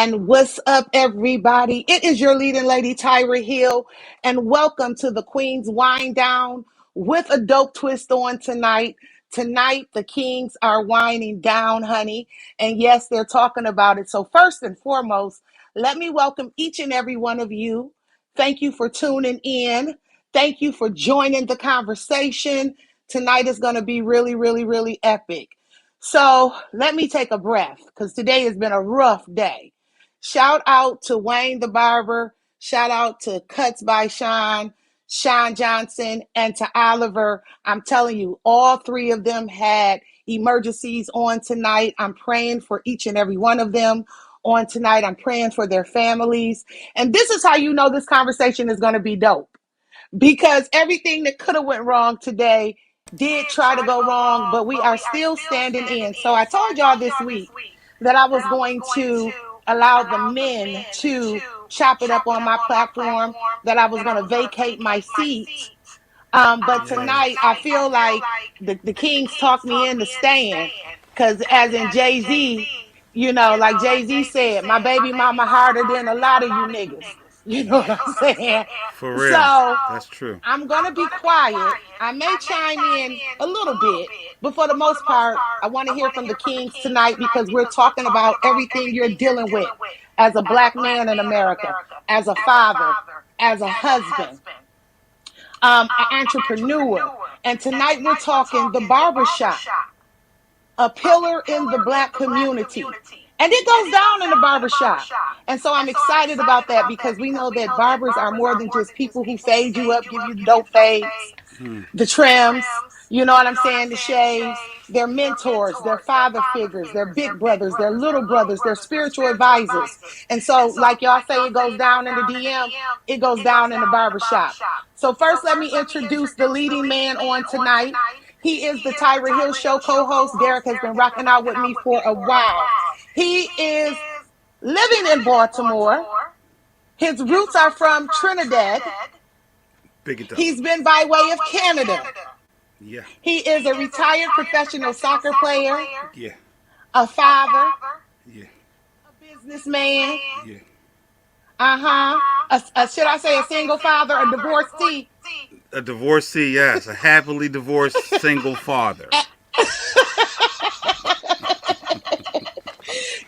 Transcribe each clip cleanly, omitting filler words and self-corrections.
And what's up, everybody? It is your leading lady, Tyra Hill, and welcome to the Queen's Wind Down with a dope twist on tonight. Tonight, the Kings are winding down, honey. And yes, they're talking about it. So first and foremost, let me welcome each and every one of you. Thank you for tuning in. Thank you for joining the conversation. Tonight is going to be really, really, really epic. So let me take a breath because today has been a rough day. Shout out to Wayne the Barber. Shout out to Cuts by Sean Johnson, and to Oliver. I'm telling you, all three of them had emergencies on tonight. I'm praying for each and every one of them on tonight. I'm praying for their families. And this is how you know this conversation is going to be dope. Because everything that could have went wrong today did try to go wrong, but we are still standing in. So I told y'all this week that I was going to allow the men to chop it up on my platform, that I was going to vacate my seats. But tonight I feel like the Kings talked me into staying, because as in Jay-Z, like Jay-Z said, my baby mama harder than a lot of you niggas. You know what I'm saying? For real. So That's true. I'm going to be quiet. I may chime in a little bit, but for the most part, I want to hear from the Kings tonight because we're talking about everything you're dealing with as a black man in America, as a father, as a husband, an entrepreneur. And tonight we're talking the barbershop, a pillar in the black community. And it goes down in the barbershop. And so I'm excited about that because we know that barbers are more than just people who fade you up, give you the dope fades, the trims, you know what I'm saying, the shaves. They're mentors, they're father figures, they're big brothers, they're little brothers, they're spiritual advisors. And so, like y'all say, it goes down in the DM, it goes down in the barbershop. So first, let me introduce the leading man on tonight. He is the Tyra Hill Show co-host. Derek has been rocking out with me for a while. He is living in Baltimore. His roots are from Trinidad. Big it up. He's been by way of Canada. Yeah. He is a retired professional soccer player, Yeah. a father, Yeah. a businessman, Yeah. should I say a single father, a divorcee? A divorcee, yes. A happily divorced single father.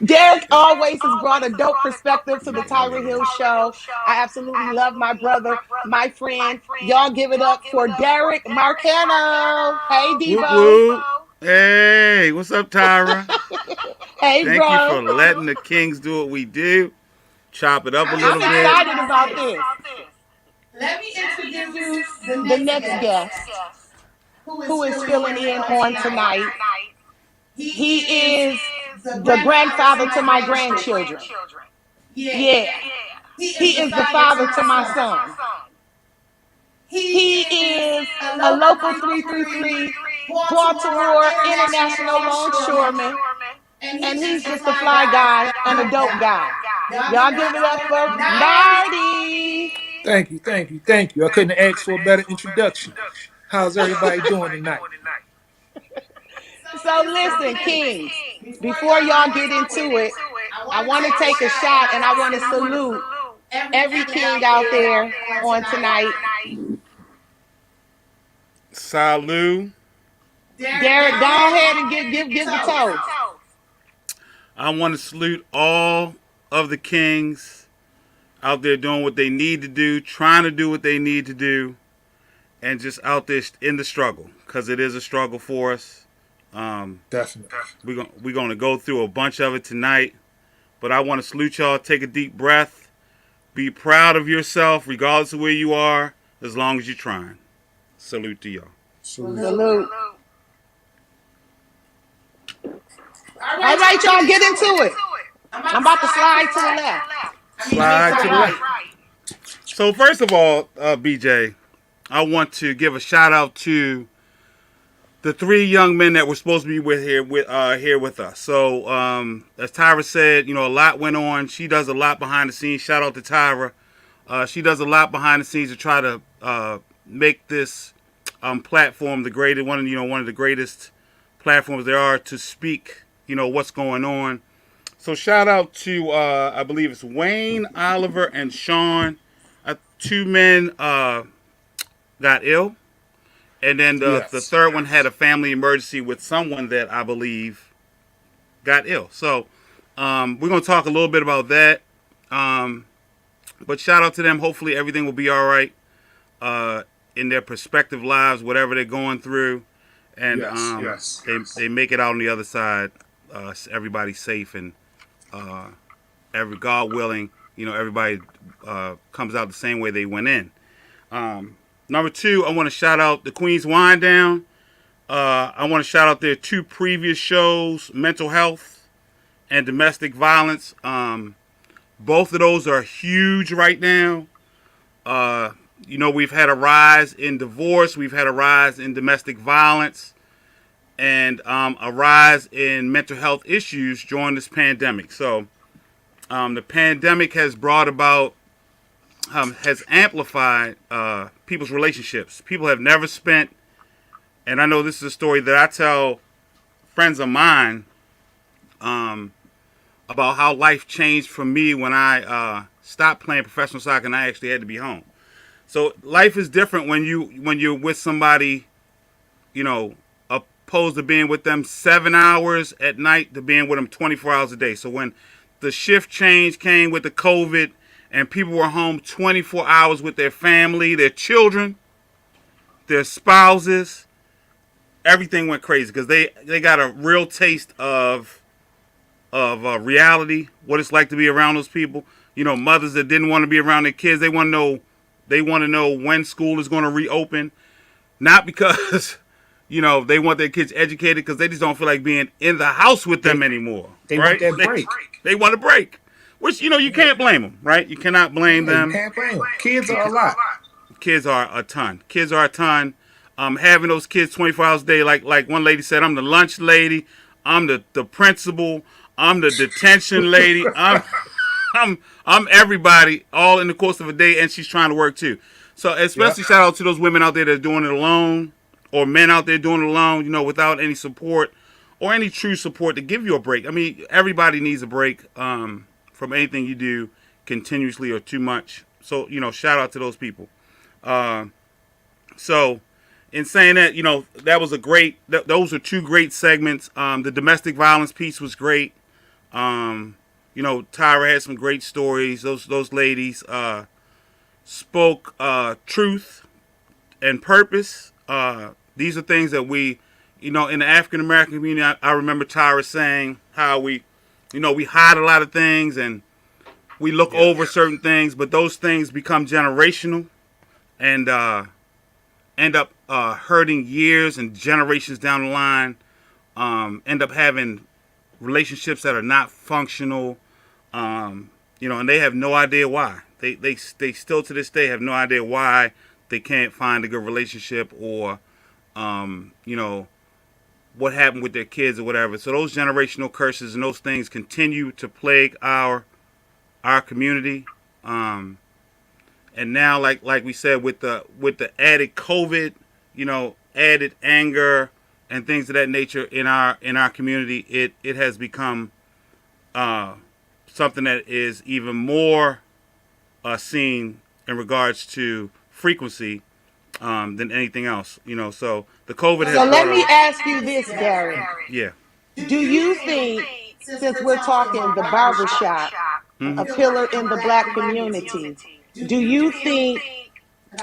Derek always has brought a dope perspective to the Tyra Hill Show. I absolutely love my brother, my friend. Y'all give it up for Derek Marcano. Hey, Whoop Debo. whoop. Hey, what's up, Tyra? Hey, Thank you bro. for letting the Kings do what we do. Chop it up a little I'm bit. excited about this. Let me introduce the The next next guest guest who who is is filling filling in in on on tonight. tonight. He He is is the the grandfather grandfather to to my my grandchildren. grandchildren. Yeah. Yeah. He He is the is the father to father my to my son. son. He He is is a a local local 333 333 Baltimore Baltimore International International Longshoreman. Longshoreman. And And he's he's just a just a fly fly guy guy and a and a dope dope guy. guy. Y'all give Y'all it give up it for up for Nardi. Nardi. Thank you. I couldn't ask for a better introduction. How's everybody doing tonight? So listen, Kings, before y'all get into it, I want to take a shot and I want to salute every king out there on tonight. Salud. Derek, go ahead and give the toast. I want to salute all of the Kings out there doing what they need to do, trying to do what they need to do, and just out there in the struggle, because it is a struggle for us. Definitely. We're gonna go through a bunch of it tonight, but I want to salute y'all. Take a deep breath. Be proud of yourself, regardless of where you are, as long as you're trying. Salute to y'all. Salute. All right, y'all, get into it. I'm about to slide to the left. Slide to the right. left. So first of all, BJ, I want to give a shout out to the three young men that were supposed to be here with us. So as Tyra said, a lot went on. She does a lot behind the scenes. Shout out to Tyra. She does a lot behind the scenes to try to make this platform one of the greatest platforms there are to speak. What's going on. So shout out to I believe it's Wayne, Oliver, and Sean. Two men got ill, and then the Yes. third one had a family emergency with someone that I believe got ill. So we're gonna talk a little bit about that. But shout out to them. Hopefully everything will be all right in their prospective lives, whatever they're going through, and they make it out on the other side. Everybody's safe, and every God willing, everybody comes out the same way they went in. Number two, I want to shout out the Queen's Wind Down. I want to shout out their two previous shows, mental health and domestic violence. Both of those are huge right now. We've had a rise in divorce. We've had a rise in domestic violence and a rise in mental health issues during this pandemic. So the pandemic has brought about, has amplified people's relationships. People have never spent, and I know this is a story that I tell friends of mine about how life changed for me when I stopped playing professional soccer and I actually had to be home. So life is different when you're with somebody, opposed to being with them 7 hours at night to being with them 24 hours a day. So when the shift change came with the COVID and people were home 24 hours with their family, their children, their spouses, everything went crazy because they got a real taste of reality, what it's like to be around those people. Mothers that didn't want to be around their kids, they want to know when school is going to reopen, not because they want their kids educated, because they just don't feel like being in the house with them anymore. They right? want that break. They want a break, which you can't blame them, right? You cannot blame them. You can't blame them. Kids are a lot. Kids are a ton. Having those kids 24 hours a day, like one lady said, I'm the lunch lady, I'm the principal, I'm the detention lady, I'm everybody, all in the course of a day, and she's trying to work too. So especially shout out to those women out there that are doing it alone, or men out there doing it alone, without any support or any true support to give you a break. I mean, everybody needs a break from anything you do continuously or too much. So, shout out to those people. So in saying that, that was those are two great segments. The domestic violence piece was great. Tyra had some great stories. Those ladies spoke truth and purpose. These are things that we, in the African American community, I remember Tyra saying how we hide a lot of things and we look over certain things, but those things become generational and end up hurting years and generations down the line. End up having relationships that are not functional, and they have no idea why. They still to this day have no idea why they can't find a good relationship or, what happened with their kids or whatever. So those generational curses and those things continue to plague our community. And now, like we said, with the added COVID, added anger and things of that nature in our community, it has become something that is even more seen in regards to frequency than anything else. So the COVID has. So let me ask you this, Darren. Yeah. Do you think, since we're talking the barbershop, a pillar in the black community, do you think,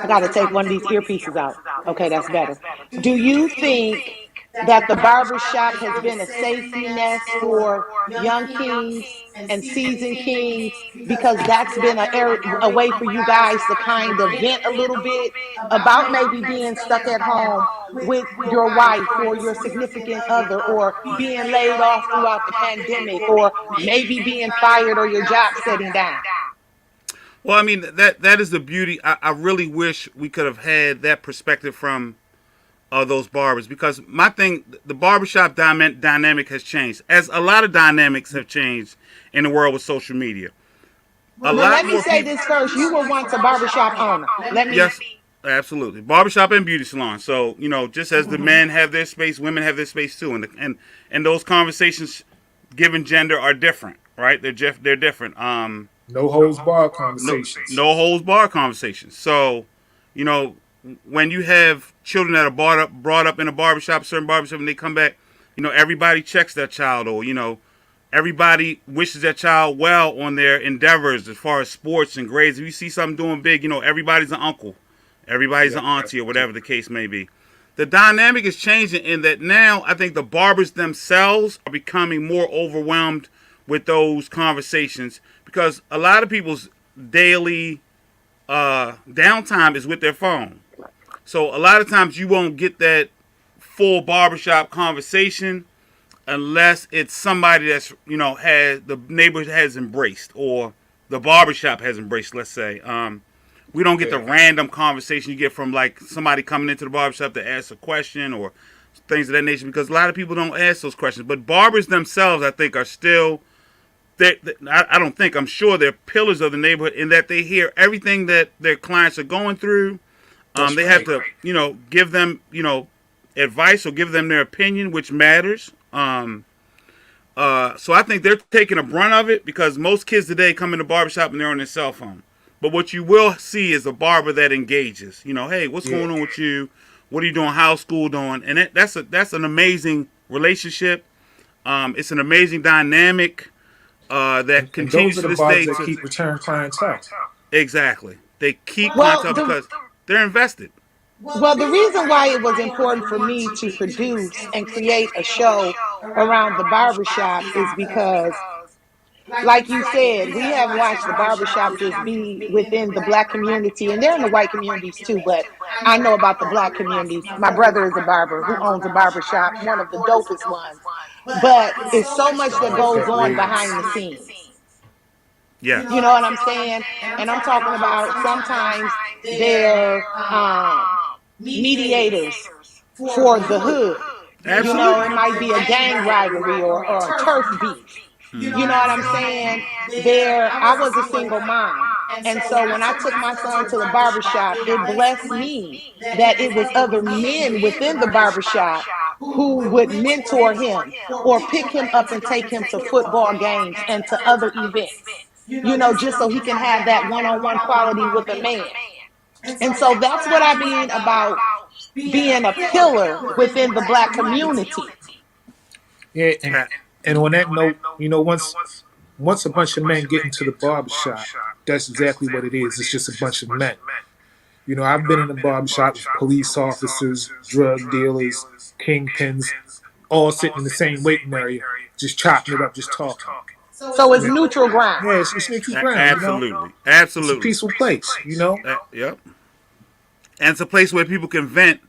I got to take one of these earpieces out. Okay, that's better. Do you think that the barbershop has been a safety net for young kings and seasoned kings, because that's been a way for you guys to kind of vent a little bit about maybe being stuck at home with your wife or your significant other, or being laid off throughout the pandemic, or maybe being fired or your job setting down? Well, I mean, that is the beauty. I really wish we could have had that perspective from those barbers, because my thing, the barbershop dynamic has changed, as a lot of dynamics have changed in the world with social media. Well, let me say this first. You were once a barbershop owner. Yes, absolutely. Barbershop and beauty salon. So, just as the men have their space, women have their space too. And those conversations, given gender, are different, right? They're different. No holds bar No conversations. no holds bar conversations. So, you know, when you have children that are brought up in a barbershop, certain barbershop, and they come back, you know, everybody checks that child, or you know, everybody wishes that child well on their endeavors as far as sports and grades. If you see something doing big, you know, everybody's an uncle, everybody's Yep. an auntie, or whatever the case may be. The dynamic is changing in that now I think the barbers themselves are becoming more overwhelmed with those conversations because a lot of people's daily downtime is with their phone. So a lot of times you won't get that full barbershop conversation unless it's somebody that's, you know, has the neighborhood has embraced, or the barbershop has embraced, let's say. We don't get the Yeah. random conversation you get from like somebody coming into the barbershop to ask a question or things of that nature, because a lot of people don't ask those questions. But barbers themselves, I think, are still I don't think, I'm sure they're pillars of the neighborhood in that they hear everything that their clients are going through. That's They have right. to, you know, give them, you know, advice or give them their opinion, which matters. So I think they're taking a brunt of it because most kids today come in the barbershop and they're on their cell phone. But what you will see is a barber that engages. You know, hey, what's Yeah. going on with you? What are you doing? How's school doing? And that's an amazing relationship. It's an amazing dynamic that And continues those are to the this day. barbs that keep return clientele. Exactly, they keep Well, clientele because they're invested. well, the reason why it was important for me to produce and create a show around the barbershop is because, like you said, we have watched the barbershop just be within the black community, and they're in the white communities too, but I know about the black communities. My brother is a barber who owns a barbershop, one of the dopest ones. But it's so much that Like goes Fat on Raiders. behind the scenes. Yes, You know what I'm saying? And I'm talking about sometimes they're mediators for the hood. You know, it absolutely. might be a gang rivalry or a turf beef. You know what I'm saying? There, I was a single mom. And so when I took my son to the barbershop, it blessed me that it was other men within the barbershop who would mentor him or pick him up and take him to football games and to other events, you know, just so he can have that one on one quality with a man. And so that's what I mean about being a pillar within the black community. Yeah, and on that note, once a bunch of men get into the barbershop, that's exactly what it is. It's just a bunch of men. I've been in a barbershop with police officers, drug dealers, kingpins, all sitting in the same waiting area, just chopping it up, just talking. So it's neutral ground. Yeah, it's neutral ground. Absolutely, It's a absolutely. peaceful place. Yep. And it's a place where people can vent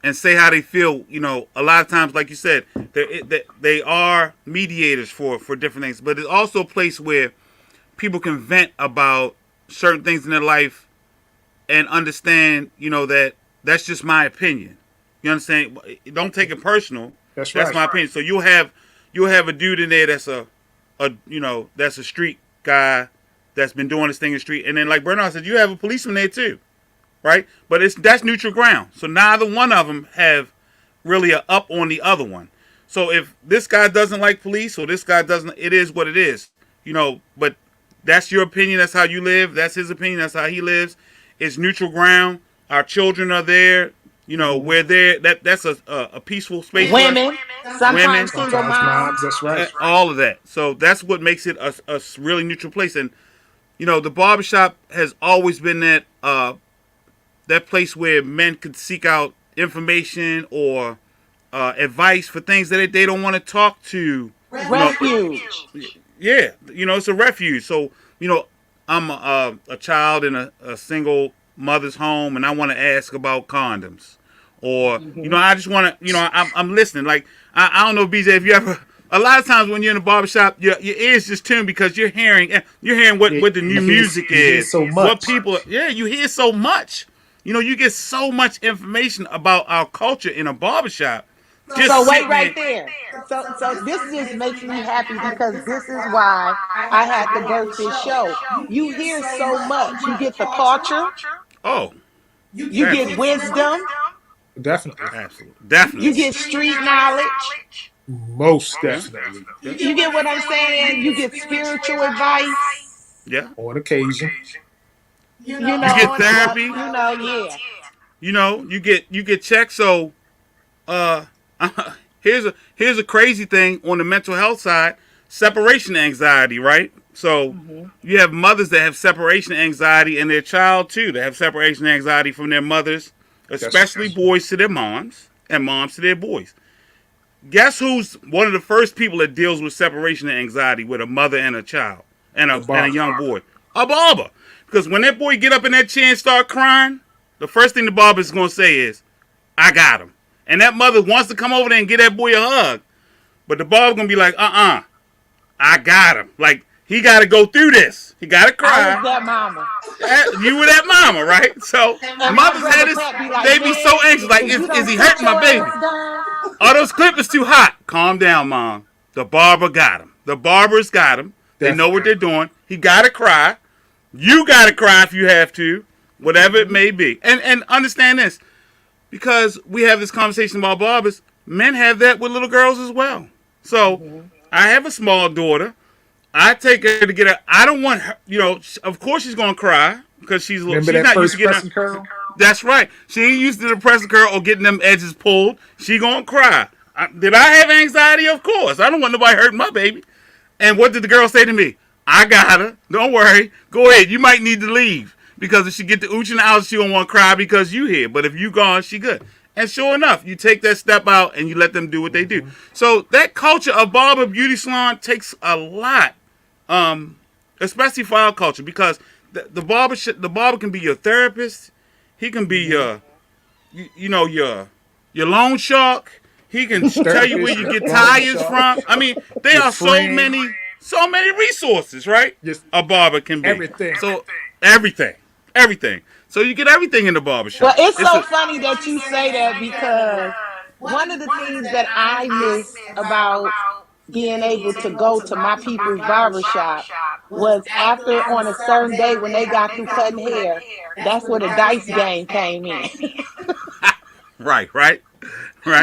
and say how they feel. You know, a lot of times, like you said, they are mediators for different things, but it's also a place where people can vent about certain things in their life and understand, you know, that that's just my opinion. You understand? Don't take it personal. That's That's right. my opinion. So you'll have a dude in there that's that's a street guy that's been doing this thing in the street, and then like Bernard said, you have a policeman there too, right? But that's neutral ground. So neither one of them have really a up on the other one. So if this guy doesn't like police or this guy doesn't, it is what it is, you know. But that's your opinion. That's how you live. That's his opinion. That's how he lives. It's neutral ground. Our children are there. You know, we're there. That's a peaceful space for us. Women, Women, sometimes single Sometimes moms. moms, that's right. all of that. So that's what makes it a really neutral place. And you know, the barbershop has always been that place where men could seek out information or advice for things that they don't want to talk to. Refuge. Yeah, you know, it's a refuge. So you know, I'm a child in a single mother's home, and I want to ask about condoms, or you know, I just want to, you know, I'm listening. Like I don't know, BJ, if you ever. A lot of times when you're in the barbershop, your ears just tune because you're hearing what the new music You hear is, so much. what people. Yeah, you hear so much. You know, you get so much information about our culture in a barbershop. Just So wait sitting right there. So this just makes me happy because this is why I had to birth this show. You hear so much. You get the culture, Oh, you get absolutely, wisdom, Definitely. absolutely, you definitely. get street knowledge. Most Yeah. definitely. Yeah. You get what I'm saying? You get spiritual advice, Yeah. On occasion. you You get know, well, therapy. yeah. You get checks. So uh, here's a crazy thing on the mental health side: separation anxiety, right? So Hmm. you have mothers that have separation anxiety, and their child too that have separation anxiety from their mothers, That's especially boys to their moms and moms to their boys. Guess who's one of the first people that deals with separation anxiety with a mother and a child and the a barber. young boy? A barber. Because when that boy get up in that chair and start crying, the first thing the barber is gonna say is, "I got him." And that mother wants to come over there and give that boy a hug, but the barber gonna be like, I got him. Like he got to go through this. He got to I was cry. that mama. You were that mama, right? So And my mothers had brother this. Pat be like, They be so man, anxious. Like, if you is don't he sit hurting my your baby? ass down. Oh, those clippers too hot. Calm down, mom. The barber got him. The barber's got him. They know what Definitely. they're doing. He got to cry. You got to cry if you have to, whatever it may be. And understand this, because we have this conversation about barbers. Men have that with little girls as well. So Hmm. I have a small daughter. I take her to get her. I don't want her. Of course she's gonna cry because she's a little. Remember She's that not used to first getting pressing her. curl? That's right. She ain't used to the pressing curl or getting them edges pulled. She gonna cry. Did I have anxiety? Of course. I don't want nobody hurting my baby. And what did the girl say to me? I got her. Don't worry. Go ahead. You might need to leave because if she get the ooching out, she don't want to cry because you here. But if you gone, she good. And sure enough, you take that step out and you let them do what they do. So that culture of barber beauty salon takes a lot, especially for our culture, because the barber can be your therapist. He can be your loan shark. He can tell you where Therapist, you your get barber tires shop, from. I mean, there your are friend, so many resources, right? just A barber can be. everything. So everything. So you get everything in the barber Well, shop. it's It's so a funny that you say that because one of the things that I miss about being able to go to my people's barbershop was after on a certain day when they got through cutting hair, that's where the dice game came in. right, right.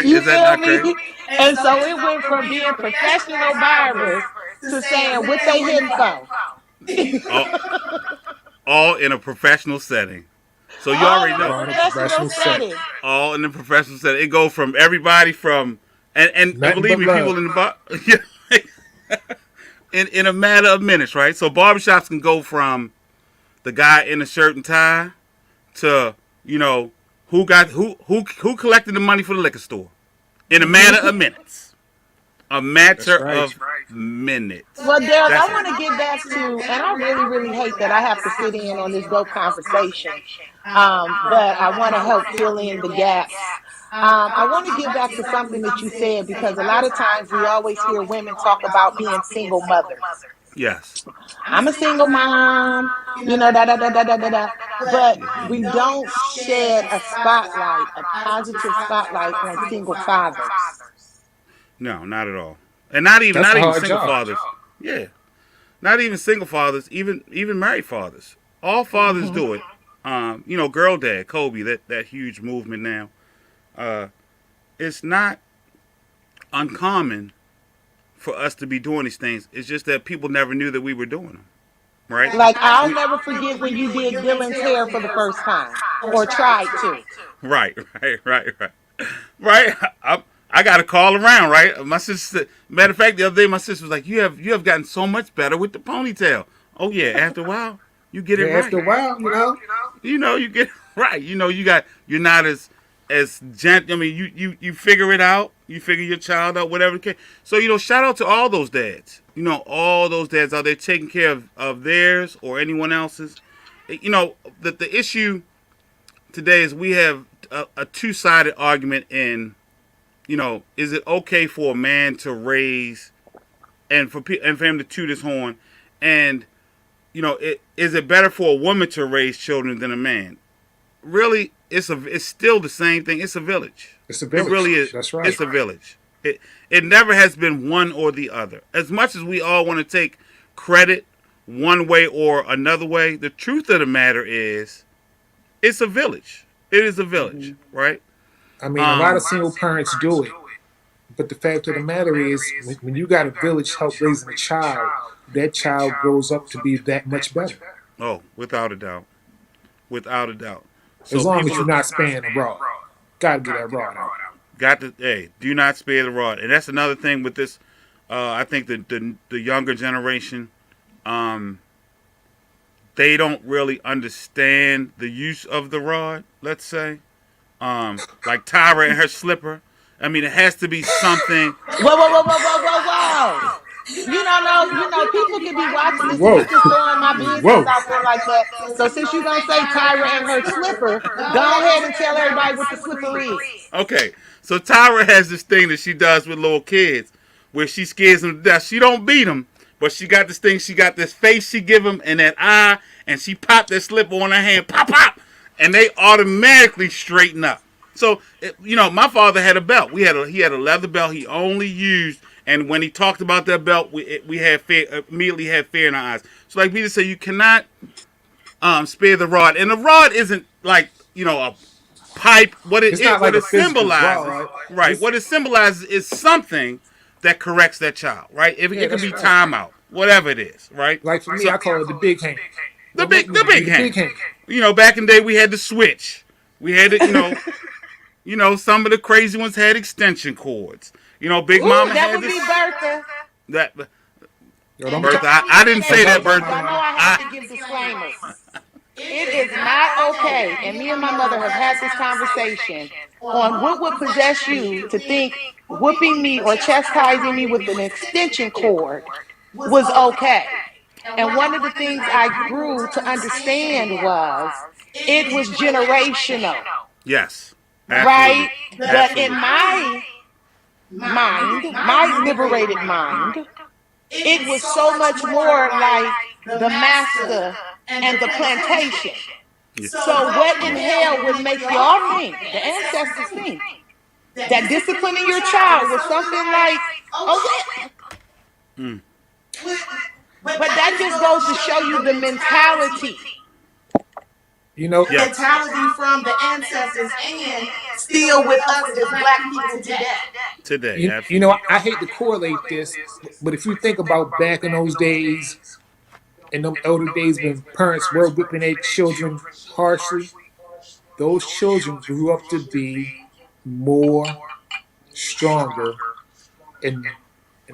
You Is that feel not crazy? me? And so it went from being professional barbers to saying what they hitting for. All, all in a professional setting. So you All already in a know. All in a professional professional setting. setting. All in the professional setting. It goes from everybody from and Nothing believe but me, people love. in the bar in a matter of minutes, right? So barbershops can go from the guy in a shirt and tie to who collected the money for the liquor store in a matter of minutes. A That's matter right. of minutes. Well, Derek, That's I want to get back to, and I really, really hate that I have to sit in on this dope conversation, but I want to help fill in the gaps. I want to get back to something that you said because a lot of times we always hear women talk about being single mothers. yes. I'm a single mom, da da da da da da da. But we don't shed a spotlight, a positive spotlight on single fathers. No, not at all. And not even That's not a even hard single job. fathers. Yeah. Not even single fathers, even married fathers. All fathers Hmm. do it. Girl dad, Kobe, that huge movement now. Uh, it's not uncommon for us to be doing these things. It's just that people never knew that we were doing them, right? Like, I'll never forget when you did Dylan's hair for the first time or tried to. Right, right. Right. I got to call around, right? My sister. Matter of fact, the other day my sister was like, "You have gotten so much better with the ponytail." Oh yeah, after a while, you get Yeah, it right. after a while, You get it right. You're not as gent. I mean, you figure it out. You figure your child out, whatever the case. So shout out to all those dads. All those dads out there taking care of theirs or anyone else's. The issue today is we have a two-sided argument in, is it okay for a man to raise and for him to toot his horn, and is it better for a woman to raise children than a man? Really, it's still the same thing. It's a village. it's a It village. really is. That's right. It's a village. It never has been one or the other. As much as we all want to take credit one way or another way, the truth of the matter is, it's a village. It is a village, Hmm. right? I mean, a lot Um, of single parents do it, But the fact of the matter is, when you got a village help raising a child, that child grows up to be that much better. Oh, without a doubt. Without a doubt. So As long as people you're not sparing the rod. Gotta get that rod out. got to, hey, do not spare the rod. And that's another thing with this. I think the younger generation, they don't really understand the use of the rod, let's say. Like Tyra and her slipper. I mean, it has to be something. Whoa. You don't know, people can be watching this and Whoa. you just throwing my business Whoa. out there like that. So since you're gonna say Tyra and her slipper, go ahead and tell everybody what the slipper is. Okay, so Tyra has this thing that she does with little kids where she scares them to death. She don't beat them, but she got this thing. She got this face she give them and that eye, and she popped that slipper on her hand, pop, and they automatically straighten up. So, my father had a belt. He had a leather belt he only used, and when he talked about that belt, we had immediately had fear in our eyes. So, like Peter said, you cannot spare the rod, and the rod isn't like a pipe. What it symbolizes, right? What it symbolizes is something that corrects that child, right? It can be timeout, whatever it is, right? Like for me, I call it the big hand. The big hand. Back in the day we had the switch. We had it, some of the crazy ones had extension cords. Big Mama that had would be Bertha. Bertha, I didn't say that, Bertha. I know I have to give disclaimers. It is not okay, and me and my mother have had this conversation on what would possess you to think whooping me or chastising me with an extension cord was okay. And one of the things I grew to understand was it was generational. Yes. Right? Absolutely. But in my mind, my liberated mind, it was so much more like the master and the plantation. Yes. So what in hell would make y'all think, the ancestors think, that disciplining your child was something like, but that just goes to show you the mentality. Yes. Mentality from the ancestors and still with us as black people today. I hate to correlate this, but if you think about back in those days, in them older days when parents were whipping their children harshly, those children grew up to be more stronger and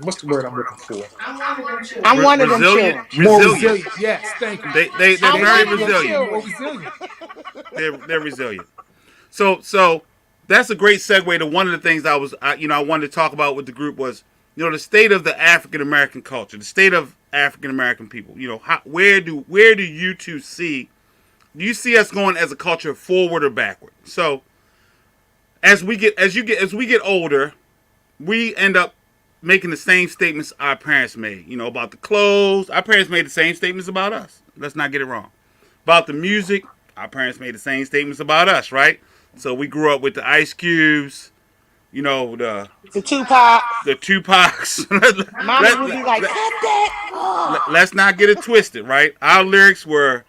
what's the word I'm looking for? I'm one of them children. More resilient. Yes, thank you. They're very resilient. More resilient. They're resilient. So that's a great segue to one of the things I wanted to talk about with the group was, the state of the African American culture, the state of African American people. Where do you two see? Do you see us going as a culture forward or backward? So as we get older, we end up making the same statements our parents made. About the clothes, our parents made the same statements about us. Let's not get it wrong. About the music, our parents made the same statements about us, right? So we grew up with the Ice Cubes, the Tupac. The Tupacs. Mama would be like, cut that. Let's not get it twisted, right? Our lyrics were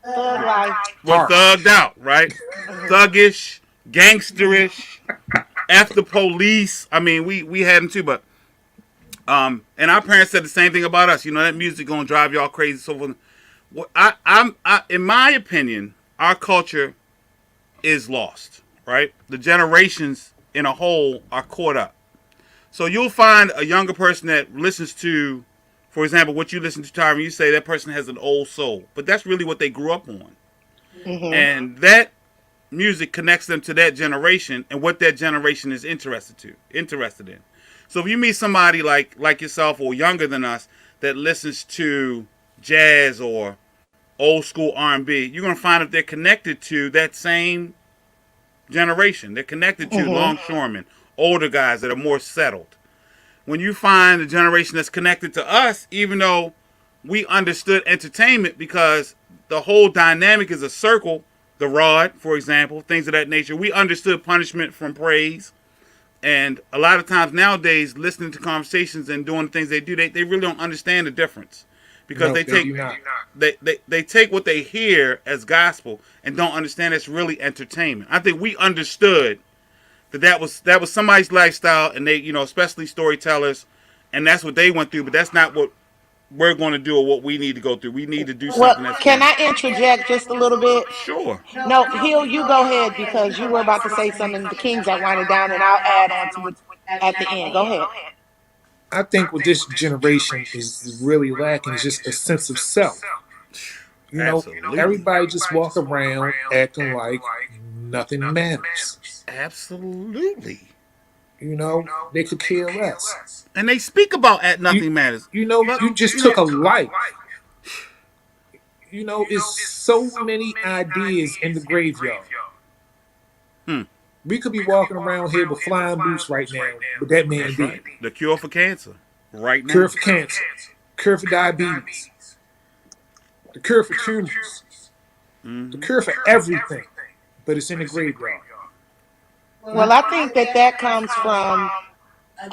thugged out, right? Thuggish, gangsterish, F the police. I mean, we had them too, but and our parents said the same thing about us. That music gonna drive y'all crazy. So forth. In my opinion, our culture is lost, right? The generations in a whole are caught up. So you'll find a younger person that listens to, for example, what you listen to, Tyron, you say that person has an old soul. But that's really what they grew up on. Mm-hmm. And that music connects them to that generation and what that generation is interested in. So if you meet somebody like yourself or younger than us that listens to jazz or old school R&B, you're going to find that they're connected to that same generation. They're connected to longshoremen, older guys that are more settled. When you find the generation that's connected to us, even though we understood entertainment because the whole dynamic is a circle, the rod, for example, things of that nature, we understood punishment from praise. And a lot of times nowadays, listening to conversations and doing the things they do, they really don't understand the difference. Because they take what they hear as gospel and don't understand it's really entertainment. I think we understood that was somebody's lifestyle, and they, especially storytellers, and that's what they went through. But that's not what we're going to do or what we need to go through. We need to do Well, something that's can going I to interject just a little bit? sure. No, Hill, you go ahead because you were about to say something. The Kings are winding down, and I'll add on to it at the end. Go ahead. I think what this generation is really lacking is just a sense of self. You know, Absolutely. everybody just walk around acting like nothing matters. Absolutely. You know, they could care less. And they speak about at You, nothing matters. you know, But you just took a life. You know, it's so many ideas in the graveyard. hmm, We could be walking around here with flying boots right now, but that man that's right. did. The cure for cancer, right Cure now. for cancer, cure for diabetes, the cure for tumors, the Hmm. cure for everything, but it's in the graveyard. Well, I think that that comes from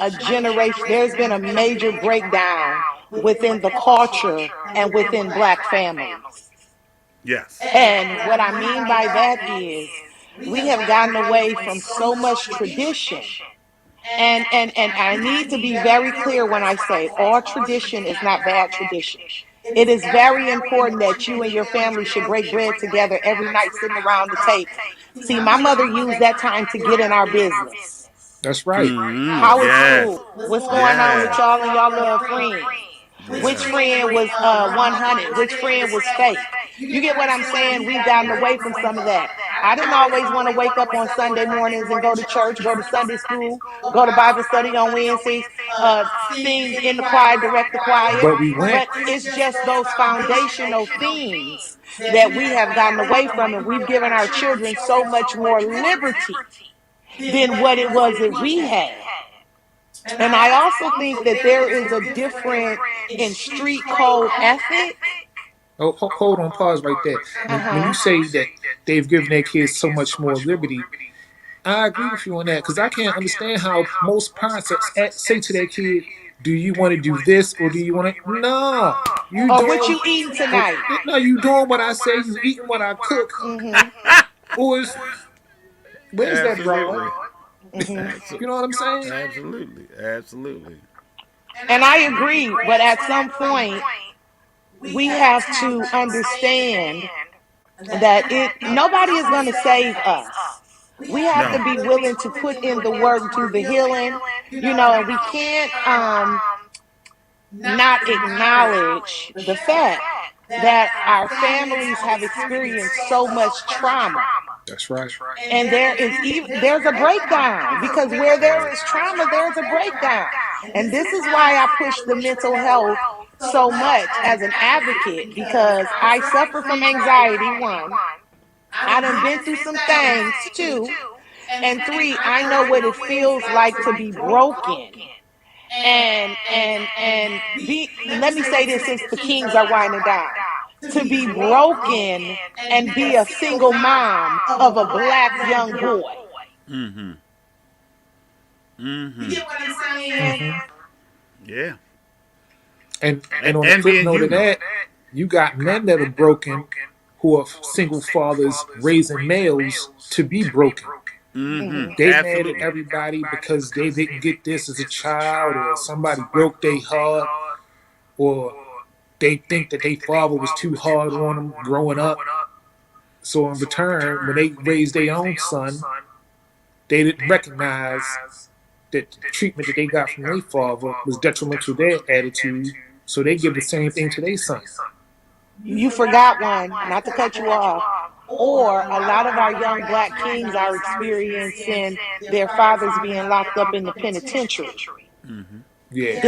a generation. There's been a major breakdown within the culture and within Black families. Yes. And what I mean by that is we have gotten away from so much tradition. And I need to be very clear when I say all tradition is not bad tradition. It is very important that you and your family should break bread together every night sitting around the table. See, my mother used that time to get in our business. That's right. Hmm. How is Yes. school? What's going on with Yes. y'all and y'all little friends? Which Yes. friend was 100? Which friend was fake? You get what I'm saying? We've gotten away from some of that. I didn't always want to wake up on Sunday mornings and go to church, go to Sunday school, go to Bible study on Wednesdays, sing in the choir, direct the choir. But we went. But it's just those foundational things that we have gotten away from, and we've given our children so much more liberty than what it was that we had. And I also think that there is a different in street code ethic. Oh, hold on, pause right there. When you Uh-huh. say that they've given their kids so much more liberty, I agree with you on that because I can't understand how most parents say to their kid, "Do you want to do this or do you want to?" No, you Or what doing. you eating tonight? No, you doing what I say. You eating what I cook, Mm-hmm. or is where's that broad? Absolutely. Mm-hmm. You know what I'm saying? Absolutely. Absolutely. And I agree, but at some point we have to understand that it nobody is going to save us. We have to No. be willing to put in the work, do the healing, and we can't not acknowledge the fact that our families have experienced so much trauma. That's right. And there's a breakdown because where there is trauma, there's a breakdown. And this is why I push the mental health so much as an advocate because I suffer from anxiety, one. I done been through some things, two. And three, I know what it feels like to be broken. And be let me say this since the Kings are winding down. To be broken and be a single mom of a Black young boy. Mm-hmm. You Mm-hmm. get what I'm saying? hmm Yeah. and on the And flip being note of human. that, you got men that are broken who are single fathers raising males to be broken. Mm-hmm. Mm-hmm. They mad at Absolutely. everybody because they didn't get this as a child, or somebody broke their heart, or they think that their father was too hard on them growing up. So in return, when they raised their own son, they didn't recognize that the treatment that they got from their father was detrimental to their attitude. So they give the same thing to their son. You forgot one, not to cut you off. Or a lot of our young Black kings are experiencing their fathers being locked up in the penitentiary. Mm-hmm. Yeah.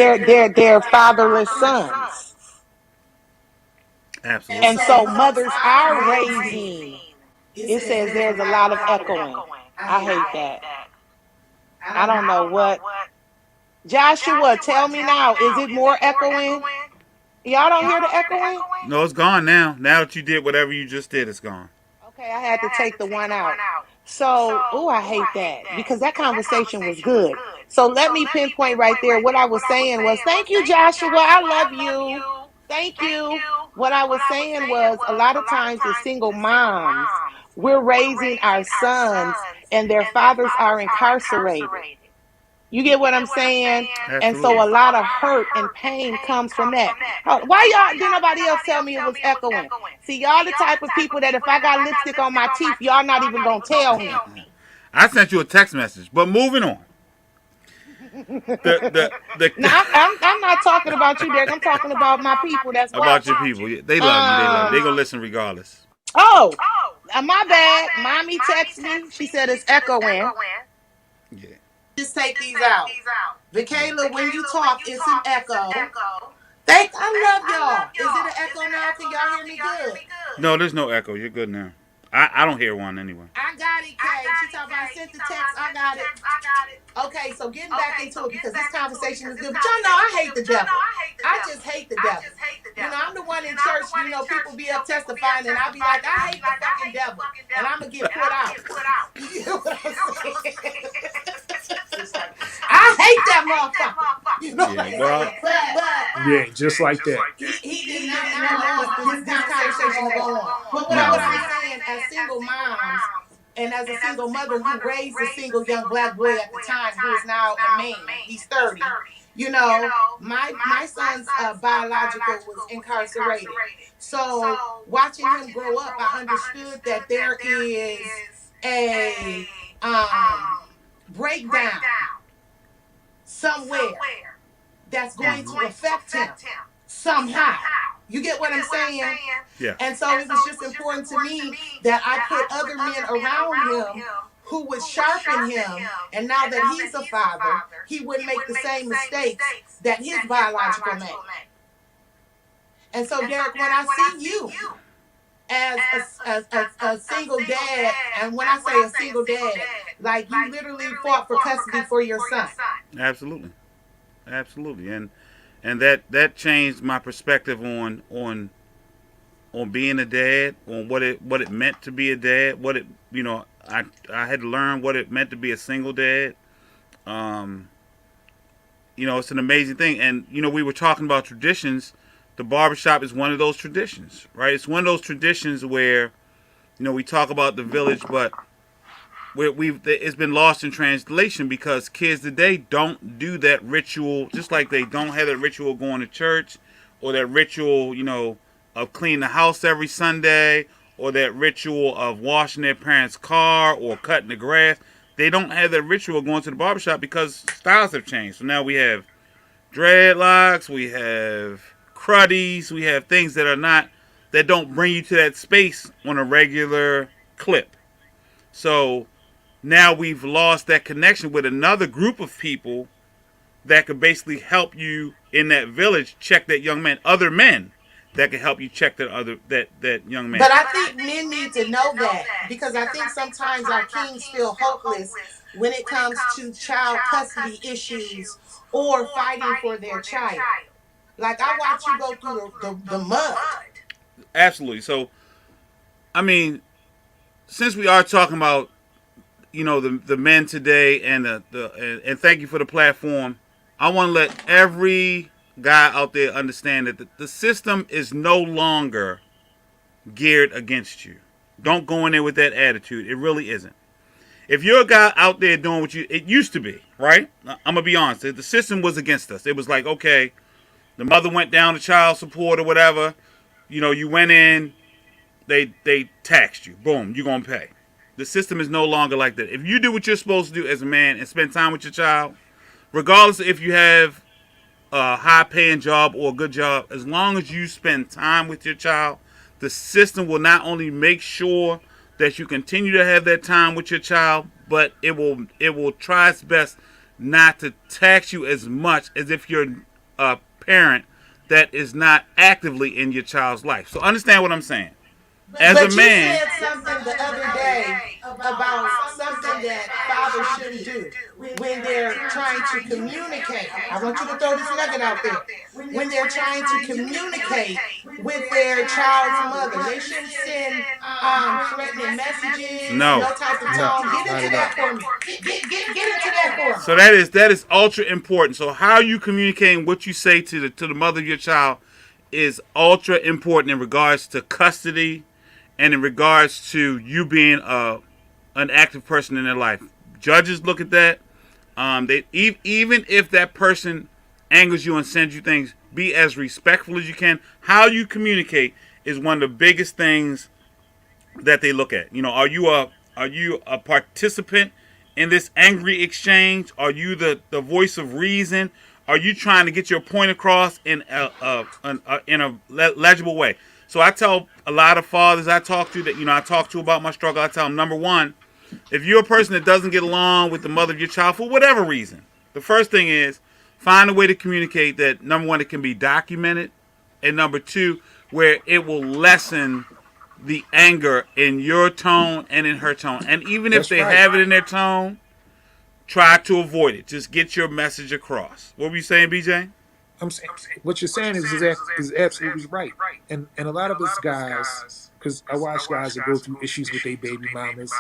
They're fatherless sons. And Absolutely. so mothers are raising. It says there's a lot of echoing. I hate that. I don't know what. Joshua, tell me now, is it more echoing? Y'all don't hear the echoing? No, it's gone now. Now that you did whatever you just did, it's gone. Okay, I had to take the one out. So, oh, I hate that because that conversation was good. So let me pinpoint right there. What I was saying was, thank you, Joshua. I love you. Thank you. What I was saying was, a lot of times as single moms, we're raising our sons and their fathers are incarcerated. You get what I'm saying? And so Absolutely. a lot of hurt and pain comes from that. Why y'all didn't nobody else tell me it was echoing? See, y'all the type of people that if I got lipstick on my teeth, y'all not even gonna tell me. I sent you a text message, but moving on. Now I'm not talking about you, Derek. I'm talking about my people that's About your watching. people. They love you. They love you. Um. They gonna listen regardless. Oh, my bad. Mommy texted me. She said it's echoing. Yeah. Just take these out. Michaela, when you talk, it's an echo. I love y'all. Is it an echo now? Can y'all hear me good? No, there's no echo. You're good now. I don't hear one anyway. I got it, Kay. She talking about I sent the text. I got it. Okay, so getting back into it because this conversation is good. But y'all know I hate the devil. I just hate the devil. You know, I'm the one in church, you know, people be up testifying and I'll be like, I hate the fucking devil. And I'm going to get put out. You know what I'm saying? I hate that motherfucker. You know what I'm saying? But Yeah, just like that. he did not want this conversation to go on. But what I'm saying, as single moms, and as a single mother who raised a single young black boy at the time, who is now a man, he's 30. You know, my son's biological was incarcerated. So watching him grow up, I understood that there is a breakdown somewhere that's going to affect him somehow. You get what I'm saying? Yeah. And so it was just important to me that I put other men around him who would sharpen him. And now that he's a father, he wouldn't make the same mistakes that his biological made. And so, Derek, when I see you as a single dad, and when I say a single dad, like you literally fought for custody for your son. Absolutely. Absolutely. And that changed my perspective on being a dad, on what it meant to be a dad, what it, you know, I had to learn what it meant to be a single dad. You know, it's an amazing thing. And, you know, we were talking about traditions. The barbershop is one of those traditions, right? It's one of those traditions where, you know, we talk about the village, but it's been lost in translation because kids today don't do that ritual, just like they don't have that ritual going to church, or that ritual, you know, of cleaning the house every Sunday, or that ritual of washing their parents' car or cutting the grass. They don't have that ritual going to the barbershop because styles have changed. So now we have dreadlocks, we have cruddies, we have things that don't bring you to that space on a regular clip. So now we've lost that connection with another group of people that could basically help you in that village check that young man, other men that can help you check that young man. But I think men need to know that because I think sometimes our kings feel hopeless when it comes to child custody issues or fighting for their child. Like I watch you go through the mud. Absolutely. So, I mean, since we are talking about, you know, the men today and and thank you for the platform, I want to let every guy out there understand that the system is no longer geared against you. Don't go in there with that attitude. It really isn't. If you're a guy out there doing what it used to be, right? I'm gonna be honest. The system was against us. It was like, okay, the mother went down to child support or whatever. You know, you went in, they taxed you. Boom, you're gonna pay. The system is no longer like that. If you do what you're supposed to do as a man and spend time with your child, regardless if you have a high-paying job or a good job, as long as you spend time with your child, the system will not only make sure that you continue to have that time with your child, but it will try its best not to tax you as much as if you're a parent that is not actively in your child's life. So understand what I'm saying. As but a man, you said something the other day about something that fathers shouldn't do when they're trying to communicate. I want you to throw this nugget out there. When they're trying to communicate with their child's mother, they shouldn't send threatening messages, No. type of No, tone. Get not into at that all. for me. Get into that for me. So that is ultra important. So how you communicating what you say to the mother of your child is ultra important in regards to custody and in regards to you being an an active person in their life. Judges look at that. Even if that person angers you and sends you things, be as respectful as you can. How you communicate is one of the biggest things that they look at. Are you a participant in this angry exchange? Are you the voice of reason? Are you trying to get your point across in a legible way? So I tell a lot of fathers I talk to about my struggle. I tell them, number one, if you're a person that doesn't get along with the mother of your child for whatever reason, the first thing is find a way to communicate that, number one, it can be documented, and number two, where it will lessen the anger in your tone and in her tone. And even if they have it in their tone, try to avoid it. Just get your message across. What were you saying, BJ? I'm saying what you're saying is absolutely right. And a lot of us guys, because I watch guys that go through issues with their baby mamas,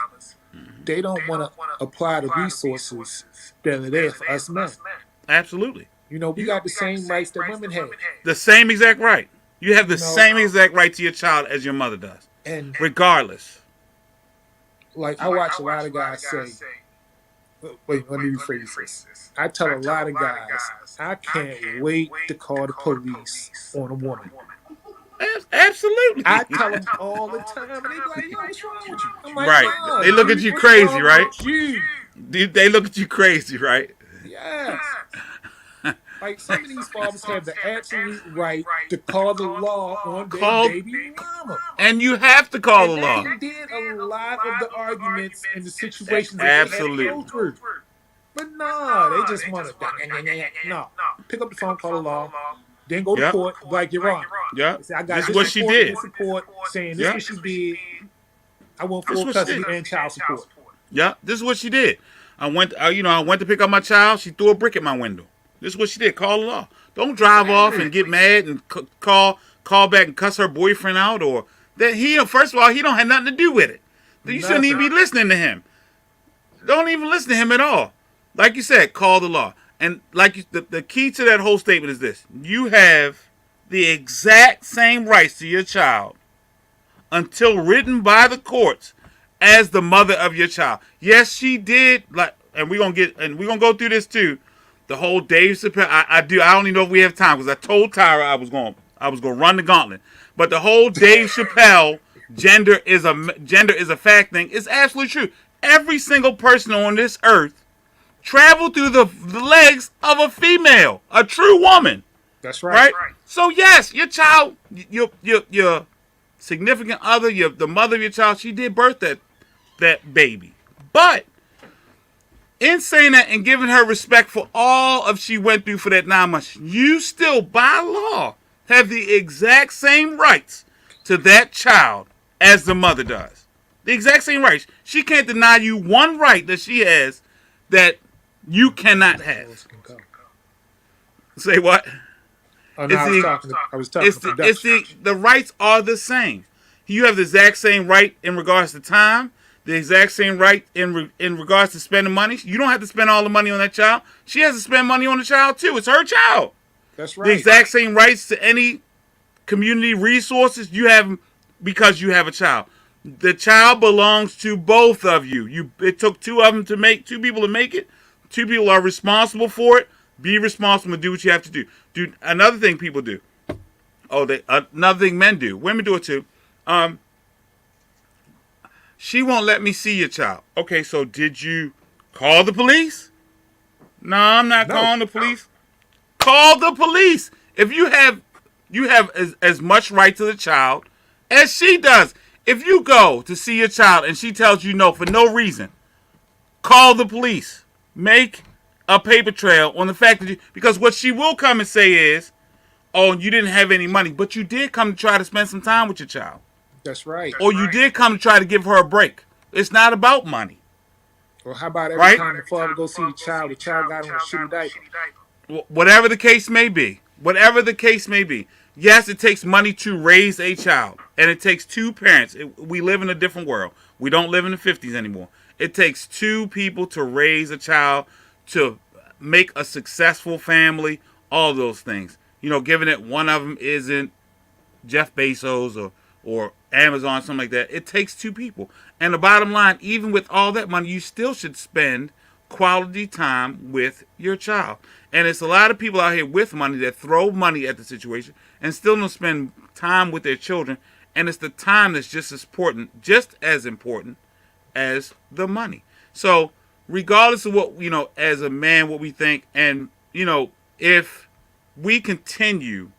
they don't want to apply the resources that are there for us men. Absolutely. We got the same rights that women have. The same exact right. You have the same exact right to your child as your mother does. And regardless. Like I watch a lot of guys say, wait, let me rephrase this. I tell a lot of guys, I can't wait to call the police on a woman. Absolutely. I tell them all the time, and they be like, yo, what's wrong with you? I'm like, right. They look at you crazy, right? They look at you crazy, right? Yes. Like, some of these fathers have the absolute right to call the law on their baby mama. And you have to call the law. They did a lot of the arguments and the situations that Absolutely. they had to go through. But no, they just want to, no. Pick up the phone, call the law, then go to court, like you're wrong. Yeah. I got this is what she did. Support saying this is what she did. I want full custody and child support. Yeah, this is what she did. I went to pick up my child. She threw a brick at my window. This is what she did. Call the law. Don't drive off and get mad and call back and cuss her boyfriend out, or that first of all, he don't have nothing to do with it. You shouldn't even be listening to him. Don't even listen to him at all. Like you said, call the law. And the key to that whole statement is this: you have the exact same rights to your child until written by the courts as the mother of your child. Yes, she did. And we're gonna go through this too. The whole Dave Chappelle. I don't even know if we have time, because I told Tyra I was going to run the gauntlet. But the whole Dave Chappelle gender is a fact thing is absolutely true. Every single person on this earth traveled through the legs of a female, a true woman. That's right. So yes, your child, your significant other, the mother of your child, she did birth that baby. But in saying that and giving her respect for all of she went through for that 9 months, you still, by law, have the exact same rights to that child as the mother does. The exact same rights. She can't deny you one right that she has that you cannot have. Say what? Oh, no, I was talking the rights are the same. You have the exact same right in regards to time, the exact same right in regards to spending money. You don't have to spend all the money on that child. She has to spend money on the child too. It's her child. That's right. The exact same rights to any community resources you have because you have a child. The child belongs to both of you. It took two people to make it. Two people are responsible for it. Be responsible and do what you have to do. Another thing people do. Another thing men do. Women do it too. She won't let me see your child. Okay, so did you call the police? No, I'm not calling the police. Call the police. If you have as much right to the child as she does. If you go to see your child and she tells you no for no reason, call the police. Make a paper trail on the fact that because what she will come and say is, oh, you didn't have any money, but you did come to try to spend some time with your child. That's right. Or you did come to try to give her a break. It's not about money. Or how about every time the father goes see the child got on a shitty diaper? Whatever the case may be. Yes, it takes money to raise a child. And it takes two parents. We live in a different world. We don't live in the 50s anymore. It takes two people to raise a child, to make a successful family, all those things. Given that one of them isn't Jeff Bezos or Amazon, something like that. It takes two people. And the bottom line, even with all that money, you still should spend quality time with your child. And it's a lot of people out here with money that throw money at the situation and still don't spend time with their children. And it's the time that's just as important as the money. So regardless of what, as a man, what we think, and, if we continue,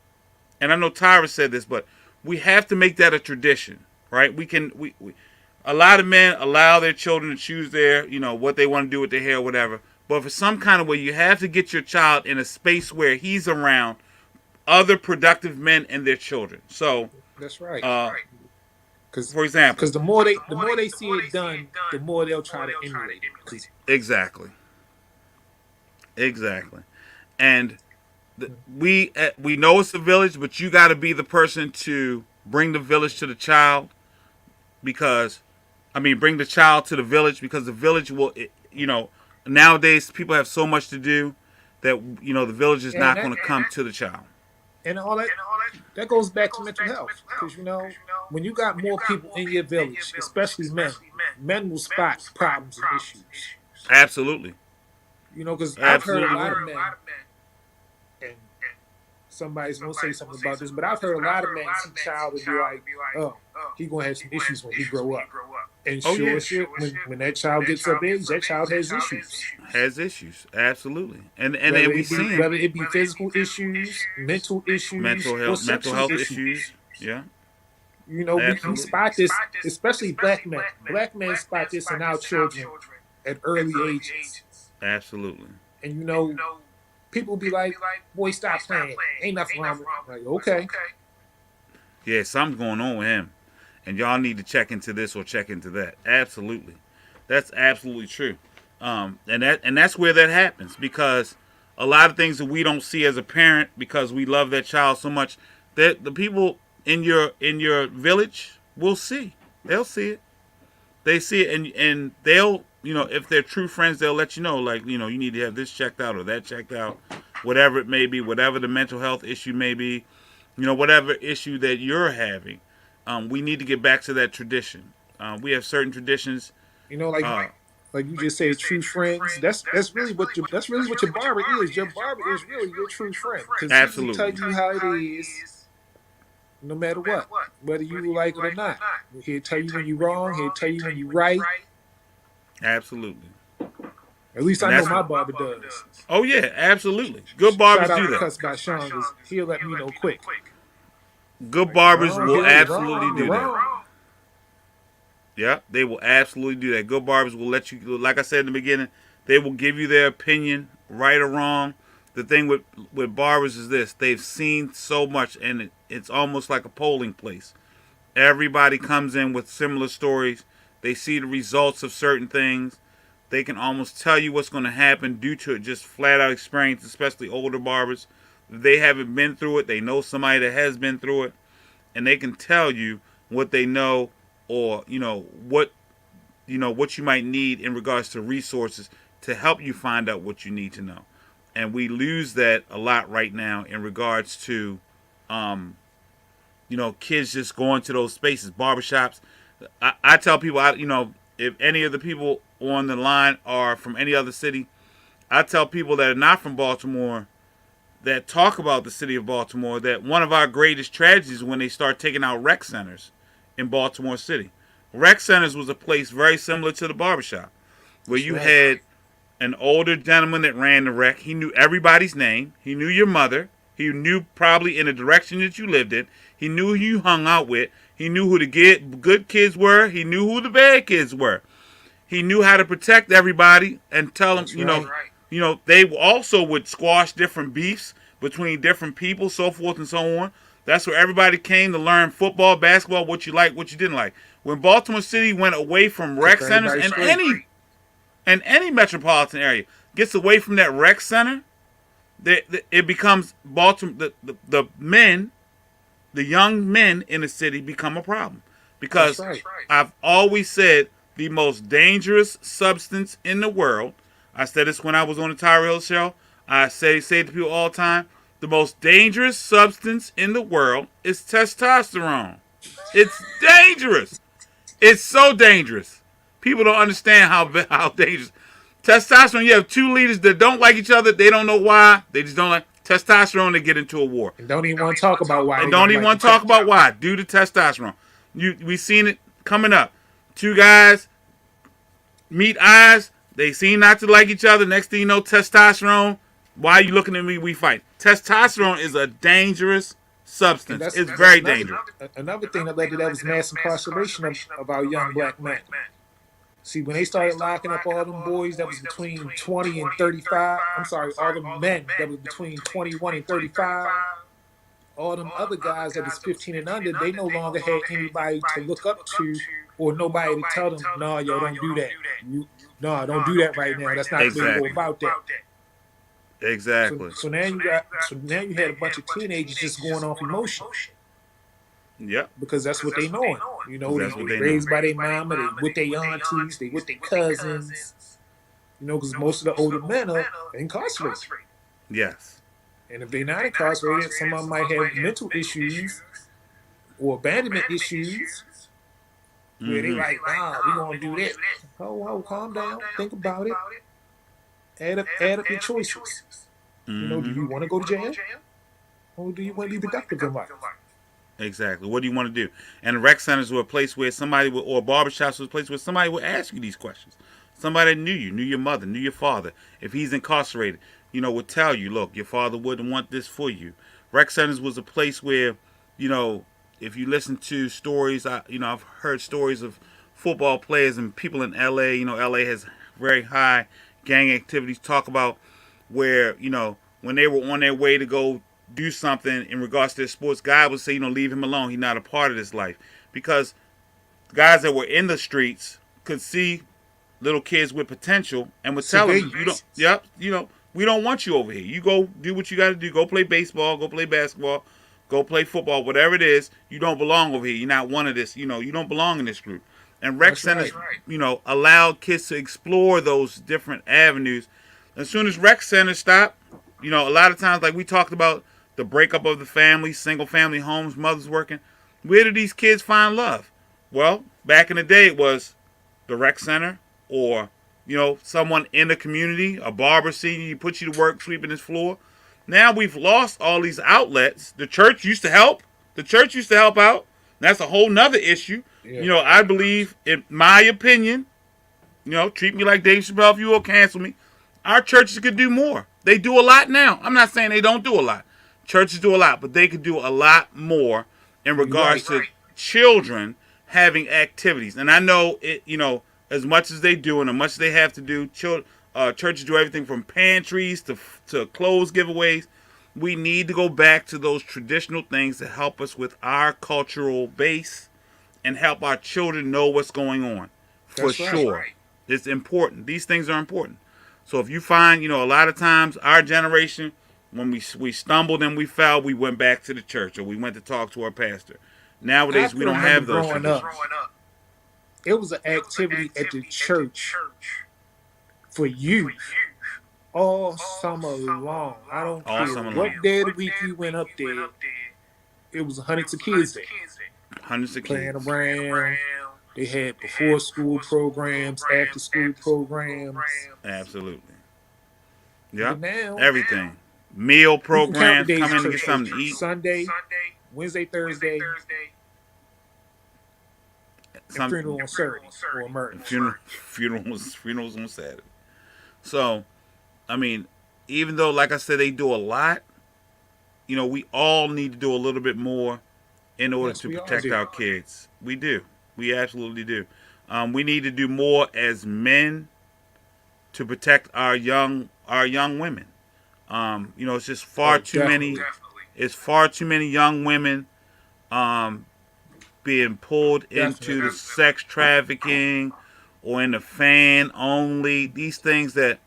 and I know Tyra said this, but we have to make that a tradition, right? We a lot of men allow their children to choose their, what they want to do with their hair or whatever. But for some kind of way, you have to get your child in a space where he's around other productive men and their children. So That's right. Cause, for example, because the more they see it done, the more they'll try to emulate it. Exactly. And we know it's a village, but you got to be the person to bring the village to the child, bring the child to the village, because the village will, nowadays people have so much to do that, the village is not going to come to the child. And all that goes back to mental health, because when you got more people in your village, especially men will spot problems and issues. Absolutely. Because I've heard a lot of men, and somebody's gonna say something about this, but I've heard a lot of men see child and be like, "Oh, he gonna have some issues when he grow up." And shit, when that child gets of age, that child has issues. Absolutely. And whether it be physical issues, mental issues, mental health issues. Yeah. We spot this, especially black men. Black men spot this in our children at early ages. Absolutely. And people be like, "Boy, stop playing. Ain't nothing wrong with it." Like, okay. Yeah, something's going on with him. And y'all need to check into this or check into that. Absolutely. That's absolutely true. And that's where that happens, because a lot of things that we don't see as a parent, because we love that child so much, that the people in your village will see. They'll see it. They see it, and they'll, if they're true friends, they'll let you know, like, you need to have this checked out or that checked out, whatever it may be, whatever the mental health issue may be, whatever issue that you're having. We need to get back to that tradition. We have certain traditions. Like you just said, true friends. That's really what your barber is. Your barber is really your true friend, because he tell you how it is, no matter what, whether you like it or not. He'll tell you when you're wrong. He'll tell you when you're right. Absolutely. At least I know my barber does. Oh yeah, absolutely. Good barbers do that. Cuss by Sean, because he'll let me know quick. Good barbers will absolutely do that. Yeah, they will absolutely do that. Good barbers will let you, like I said in the beginning, they will give you their opinion, right or wrong. The thing with barbers is this: they've seen so much, and it's almost like a polling place. Everybody comes in with similar stories. They see the results of certain things. They can almost tell you what's going to happen due to just flat out experience, especially older barbers. They haven't been through it. They know somebody that has been through it, and they can tell you what they know, or what you might need in regards to resources to help you find out what you need to know. And we lose that a lot right now in regards to kids just going to those spaces, barbershops. I tell people, if any of the people on the line are from any other city, I tell people that are not from Baltimore, that talk about the city of Baltimore, that one of our greatest tragedies is when they start taking out rec centers in Baltimore City. Rec centers was a place very similar to the barbershop, where you had an older gentleman that ran the rec. He knew everybody's name. He knew your mother. He knew probably in the direction that you lived in. He knew who you hung out with. He knew who the good kids were. He knew who the bad kids were. He knew how to protect everybody and tell them, they also would squash different beefs between different people, so forth and so on. That's where everybody came to learn football, basketball, what you like, what you didn't like. When Baltimore City went away from rec centers, and any metropolitan area gets away from that rec center, it becomes Baltimore. The men, the young men in the city become a problem, because I've always said the most dangerous substance in the world. I said this when I was on the Tyra Hill show. I say to people all the time, the most dangerous substance in the world is testosterone. It's dangerous. It's so dangerous. People don't understand how dangerous. Testosterone, you have two leaders that don't like each other. They don't know why. They just don't like testosterone. They get into a war. And don't even want to talk about why And they don't don't even like want each to talk other. about why. Due to testosterone. We seen it coming up. Two guys meet eyes. They seem not to like each other. Next thing you know, testosterone. Why are you looking at me? We fight. Testosterone is a dangerous And substance. It's that's very dangerous. another thing that led to that was mass incarceration of our young black men. See, when they started locking up all them boys that was between 20 and 35, I'm sorry, all the men that was between 21 and 35, all them other guys that was 15 and under, they no longer had anybody to look up to or nobody to tell them, no, yo, don't do that. No, don't do that right now. That's not the way to go Exactly. about that. Exactly. So now you had a bunch of teenagers just going off emotion Yep. because that's what they knowing. You know, That's what they they know. raised by their mama, they with their aunties, they with their cousins. You know, because most of the older men are incarcerated. Yes. And if they're not incarcerated, some of them might have mental issues or abandonment issues where they like, nah, we gonna do that. Oh, calm down, think about it. Add up your choices. You know, do you want to go to jail? Or do you want to be productive in life? Exactly. What do you want to do? And rec centers were a place where somebody would, or barbershops was a place where somebody would ask you these questions. Somebody that knew you, knew your mother, knew your father. If he's incarcerated, would tell you, look, your father wouldn't want this for you. Rec centers was a place where, if you listen to stories, I've heard stories of football players and people in LA. LA has very high gang activities. Talk about where, when they were on their way to go do something in regards to their sports, God would say, leave him alone. He's not a part of this life. Because guys that were in the streets could see little kids with potential and would tell them, we don't want you over here. You go do what you got to do. Go play baseball, go play basketball, go play football, whatever it is. You don't belong over here. You're not one of this. You don't belong in this group. And rec centers, allowed kids to explore those different avenues. As soon as rec centers stop, a lot of times, like we talked about, the breakup of the family, single family homes, mothers working. Where do these kids find love? Well, back in the day, it was the rec center or, someone in the community, a barber seeing you, put you to work sweeping his floor. Now we've lost all these outlets. The church used to help. The church used to help out. That's a whole nother issue. Yeah. I believe, in my opinion, treat me like Dave Chappelle if you will, cancel me. Our churches could do more. They do a lot now. I'm not saying they don't do a lot. Churches do a lot, but they could do a lot more in regards to children having activities. And I know it, as much as they do and as much as they have to do, churches do everything from pantries to clothes giveaways. We need to go back to those traditional things to help us with our cultural base and help our children know what's going on. For sure. Right. It's important. These things are important. So if you find, a lot of times our generation, when we stumbled and we fell, we went back to the church or we went to talk to our pastor. Nowadays, we don't have those traditions. It was an activity at the church for youth all summer long. I don't care what day of the week you went up there. It was hundreds of kids there. Hundreds of playing kids. around. They had before school programs, after school programs. Absolutely. Yeah. Now, everything. Meal programs, come in and get something to eat. Sunday, Wednesday, Thursday, and funeral on Saturday or murder. Funerals on Saturday. So, I mean, even though, like I said, they do a lot, we all need to do a little bit more in order to protect our kids. We do. We absolutely do. We need to do more as men to protect our young women. It's just far too many. It's far too many young women being pulled into the sex trafficking or in the fan only. These things that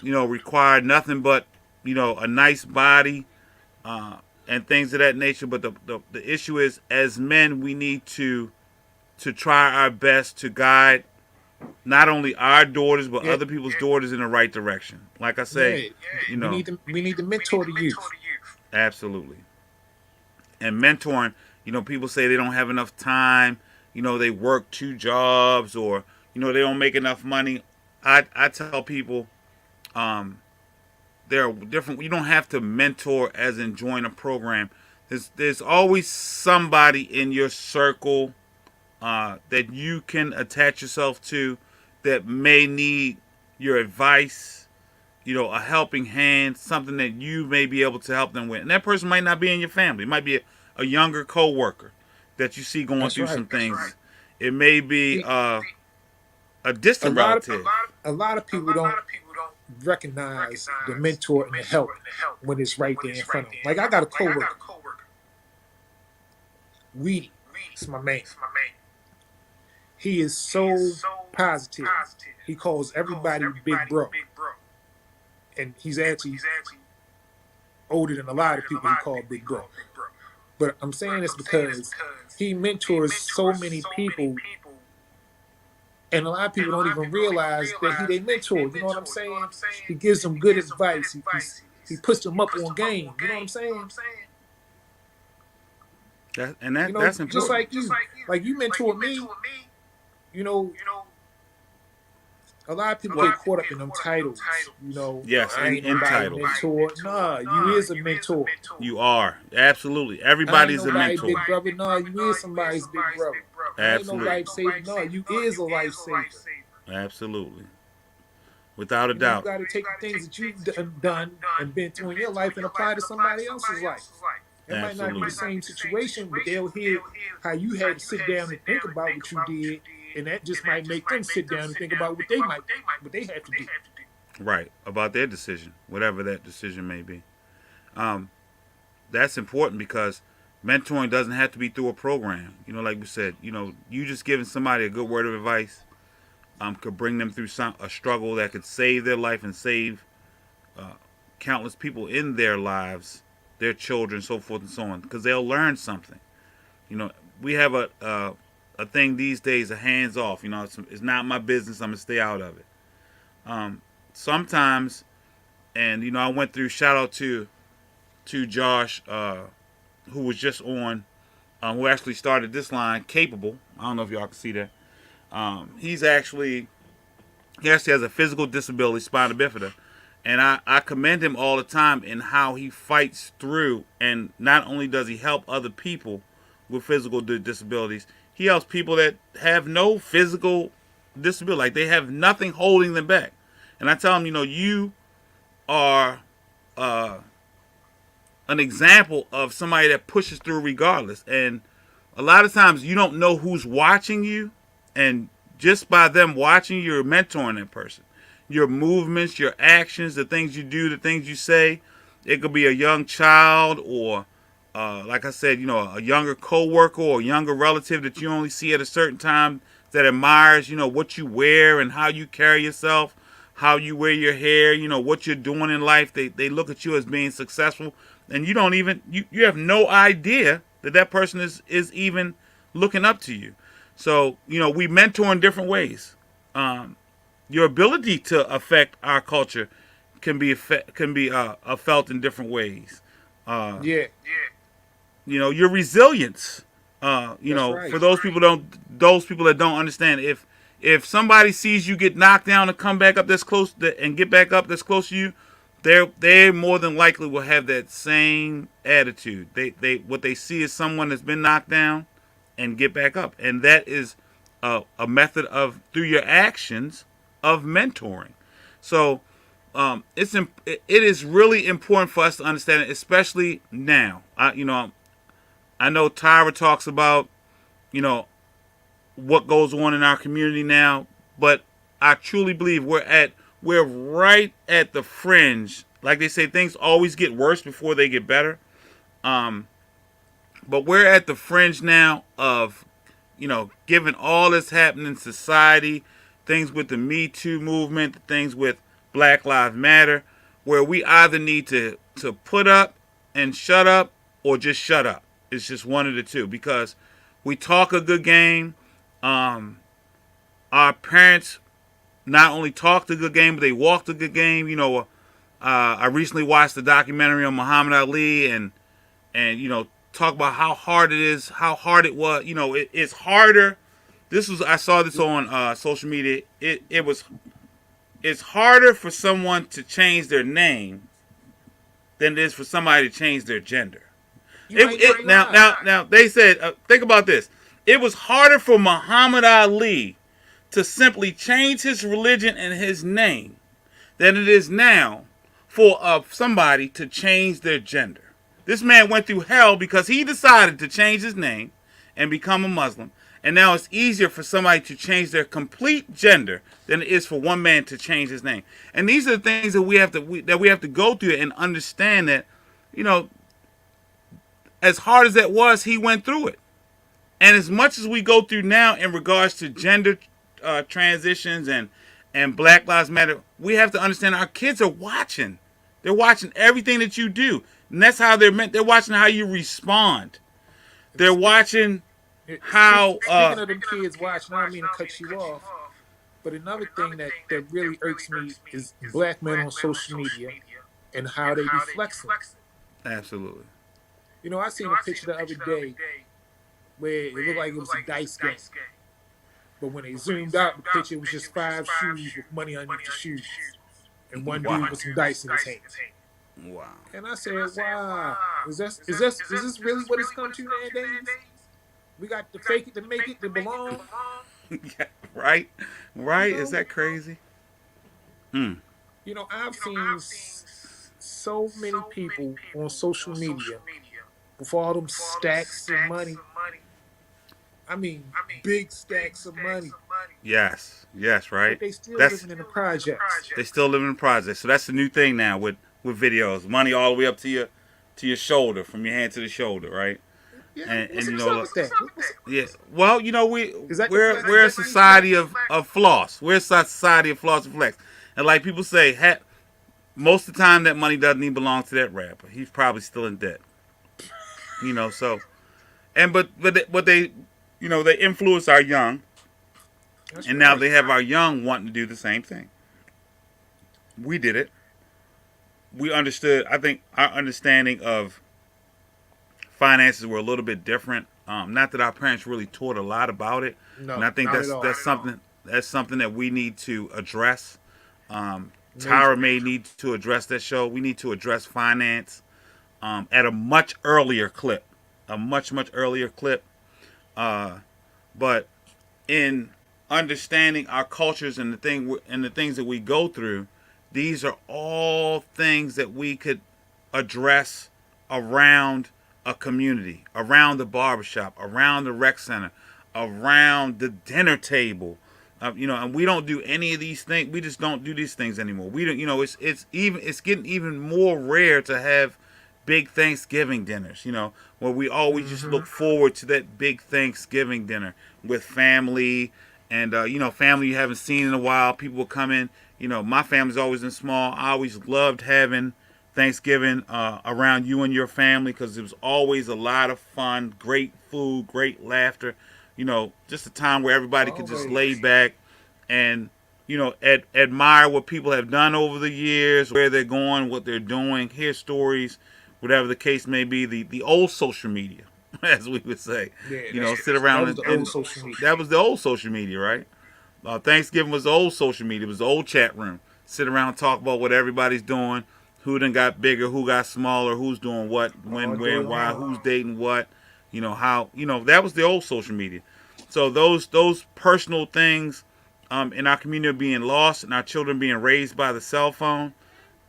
require nothing but a nice body and things of that nature. But the issue is, as men, we need to try our best to guide not only our daughters but other people's daughters in the right direction. Like I say, we need to mentor the youth. Absolutely. And mentoring People say they don't have enough time. They work 2 jobs, or they don't make enough money. I tell people, um, there are different. You don't have to mentor as in join a program. There's always somebody in your circle that you can attach yourself to that may need your advice, a helping hand, something that you may be able to help them with. And that person might not be in your family. It might be a younger coworker that you see going That's through right. some things. Right. It may be See, a a distant lot of relative. a lot of people don't recognize the mentor and the help when it's right there in front of them. Like I got a coworker, Weedy. It's my man. He is so positive. He calls everybody Big Bro, and he's actually older than a lot of people he called Big Bro. But I'm saying this because he mentors so many people, and a lot of people don't even realize that he they mentor. You know what I'm saying? He gives them good advice. He puts them up on game. You know what I'm saying? That's Just important. like you mentored me. You know, a lot of people get caught up in them titles. Yes, I ain't in nobody titles. mentor. Nah, you is a mentor. You are. Absolutely. I ain't Everybody's a nobody mentor. big brother. Nah, you is somebody's big brother. I ain't no Absolutely. lifesaver. No, you is a lifesaver. Absolutely. Without a You doubt. got to take the things that you've done and been through in your life and apply to somebody else's life. It might not be the same situation, but they'll hear how you had to sit down and think about what you did, and that just might make them sit down and think about what they have to do. Right. About their decision, whatever that decision may be. Um, that's important because mentoring doesn't have to be through a program. Like we said, you just giving somebody a good word of advice could bring them through a struggle that could save their life and save countless people in their lives, their children, so forth and so on, because they'll learn something. We have a thing these days, a hands off. It's not my business. I'm gonna stay out of it. Sometimes, and I went through. Shout out to Josh, who was just on, who actually started this line, Capable. I don't know if y'all can see that. He actually has a physical disability, spina bifida, and I commend him all the time in how he fights through. And not only does he help other people with physical disabilities, he helps people that have no physical disability, like they have nothing holding them back. And I tell him, you are an example of somebody that pushes through regardless. And a lot of times you don't know who's watching you, and just by them watching you, you're mentoring that person. Your movements, your actions, the things you do, the things you say. It could be a young child, or like I said, a younger coworker or a younger relative that you only see at a certain time that admires, what you wear and how you carry yourself, how you wear your hair, what you're doing in life. They look at you as being successful, and you don't even you have no idea that person is even looking up to you. So we mentor in different ways. Your ability to affect our culture can be felt in different ways. Yeah, Your resilience. that's right. For those people that don't understand, if somebody sees you get knocked down and come back up that's close and get back up that's close to you, they more than likely will have that same attitude. What they see is someone that's been knocked down and get back up, and that is a method of, through your actions, of mentoring. So it is really important for us to understand it, especially now. I know Tyra talks about what goes on in our community now, but I truly believe we're right at the fringe. Like they say, things always get worse before they get better. But we're at the fringe now of, given all that's happening in society, things with the Me Too movement, things with Black Lives Matter, where we either need to put up and shut up, or just shut up. It's just one of the two, because we talk a good game. Our parents not only talked a good game, but they walked a good game. I recently watched the documentary on Muhammad Ali, and talk about how hard it is, how hard it was. It's harder. I saw this on social media. It's harder for someone to change their name than it is for somebody to change their gender. Now they said, think about this. It was harder for Muhammad Ali to simply change his religion and his name than it is now for somebody to change their gender. This man went through hell because he decided to change his name and become a Muslim. And now it's easier for somebody to change their complete gender than it is for one man to change his name. And these are the things that we have to go through and understand that, as hard as that was, he went through it. And as much as we go through now in regards to gender transitions and Black Lives Matter, we have to understand our kids are watching. They're watching everything that you do. And that's how they're watching how you respond. They're watching how... Speaking of them kids watching, I don't mean to cut you off, but another thing that really irks me is black men on social media and how they be flexing. Absolutely. I seen a picture the other day where it looked like it was a dice game. But when they zoomed out the picture, it was just 5 shoes with money underneath the shoes. And one dude with some dice in his hands. Wow. And I said, wow, is this really what it's come to nowadays? We got to fake it to make it to belong? Yeah, right? Is that crazy? I've seen so many people on social media with all them stacks of money. I mean, big stacks of money. Yes, right. But they still living in the projects. They still living in the projects. So that's the new thing now with videos. Money all the way up to your shoulder, from your hand to the shoulder, right? Yeah, and what's that? yeah. Well, we're a society of floss. We're a society of floss and flex. And like people say, most of the time that money doesn't even belong to that rapper. He's probably still in debt. So, but they influence our young, and now they have our young wanting to do the same thing. We did it. We understood. I think our understanding of finances were a little bit different. Not that our parents really taught a lot about it, no, and I think that's something that we need to address. Tyra may need to address that show. We need to address finance at a much earlier clip, much earlier clip. But in understanding our cultures and the things that we go through, these are all things that we could address around a community, around the barbershop, around the rec center, around the dinner table. And we don't do any of these things. We just don't do these things anymore. We don't. It's getting even more rare to have big Thanksgiving dinners. Where we always just look forward to that big Thanksgiving dinner with family and family you haven't seen in a while. People will come in. My family's always been small. I always loved having Thanksgiving around you and your family because it was always a lot of fun, great food, great laughter. Just a time where everybody could just lay back and, admire what people have done over the years, where they're going, what they're doing, hear stories, whatever the case may be. The old social media, as we would say. Yeah, sit around that was the old social media, right? Thanksgiving was the old social media. It was the old chat room. Sit around and talk about what everybody's doing, who done got bigger, who got smaller, who's doing what, when, where, why, who's dating what. How that was the old social media. So those personal things in our community are being lost, and our children being raised by the cell phone,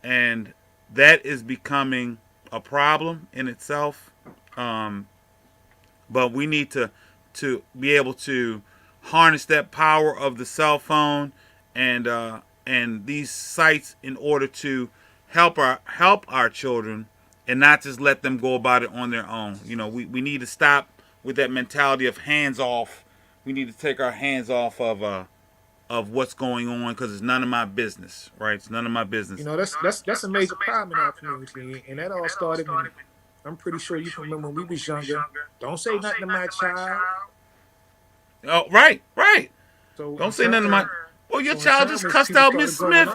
and that is becoming a problem in itself. But we need to be able to harness that power of the cell phone and these sites in order to help our children. And not just let them go about it on their own. We need to stop with that mentality of hands off. We need to take our hands off of what's going on because it's none of my business, right? It's none of my business. That's a major problem in our community, and that all started when I'm pretty sure you can remember when we was younger. Don't say nothing to my child. Oh, right. So don't say nothing to my. Well, your child just cussed out Miss Smith.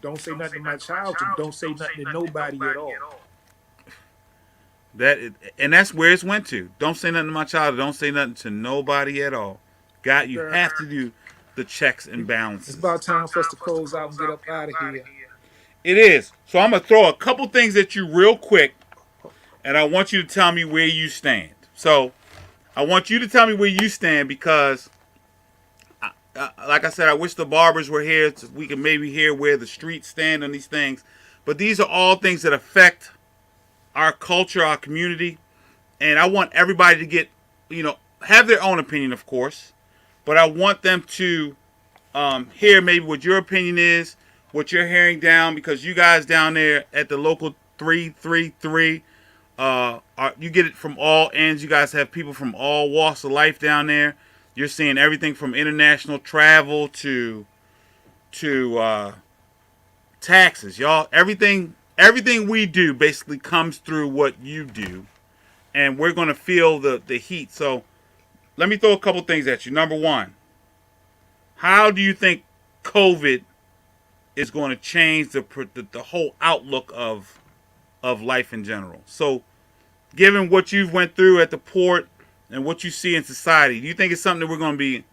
Don't say nothing to my child, and don't say nothing to nobody at all. And that's where it's went to. Don't say nothing to my child. Don't say nothing to nobody at all. God, you Sir, have to do the checks and it's balances. about time for us to close out and get up out of here. It is. So I'm gonna throw a couple things at you real quick, and I want you to tell me where you stand. So I want you to tell me where you stand because, like I said, I wish the barbers were here so we can maybe hear where the streets stand on these things. But these are all things that affect our culture, our community, and I want everybody to get, have their own opinion, of course, but I want them to hear maybe what your opinion is, what you're hearing down, because you guys down there at the local 333, you get it from all ends. You guys have people from all walks of life down there. You're seeing everything from international travel to taxes, y'all. Everything we do basically comes through what you do, and we're gonna feel the heat. So let me throw a couple things at you. Number one, how do you think COVID is going to change the whole outlook of life in general? So, given what you've went through at the port and what you see in society, do you think it's something that we're going to be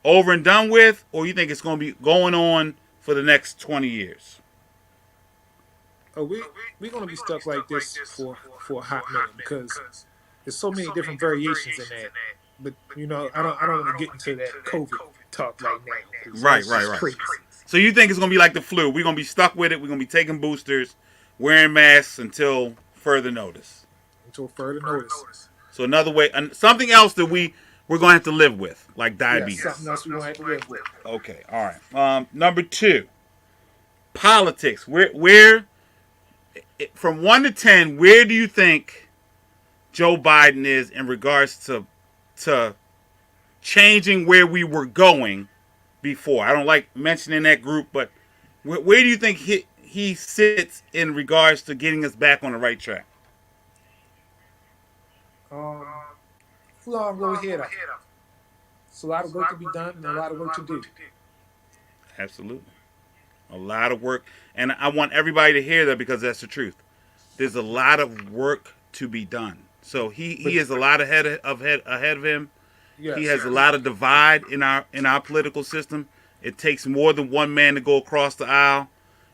over and done with, or you think it's going to be going on for the next 20 years? Oh, we're gonna be stuck like this for a hot minute because there's so many different variations in that. But I don't want to get into that COVID talk right now because Right, that's right, just right. crazy. So you think it's going to be like the flu? We're going to be stuck with it. We're going to be taking boosters, wearing masks until further notice. Until further notice. So another way, something else that we're going to have to live with, like Yeah, diabetes. something else we're gonna have to live with. Okay, all right. Number two, politics. Where from 1 to 10, where do you think Joe Biden is in regards to changing where we were going before? I don't like mentioning that group, but where do you think he sits in regards to getting us back on the right track? Um, long road ahead. It's a lot of work to be done and a lot of work to do. Absolutely. A lot of work. And I want everybody to hear that because that's the truth. There's a lot of work to be done. So he has a lot ahead of him. Yes. He has a lot of divide in our political system. It takes more than one man to go across the aisle.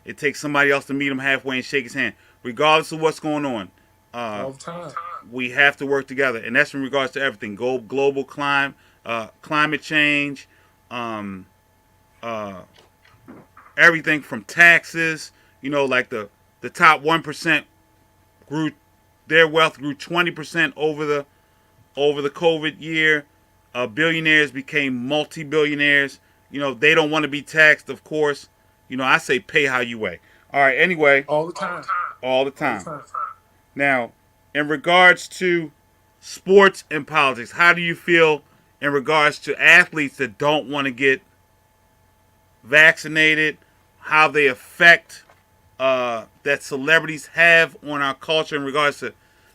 It takes somebody else to meet him halfway and shake his hand. Regardless of what's going on, all the time. we have to work together. And that's in regards to everything. Global climate change, everything from taxes. Like the top 1% their wealth grew 20% over the COVID year. Billionaires became multi-billionaires. They don't want to be taxed, of course. I say pay how you weigh. All right, anyway. All the time. All the time. Now, in regards to sports and politics, how do you feel in regards to athletes that don't want to get vaccinated, how they affect that celebrities have on our culture in regards to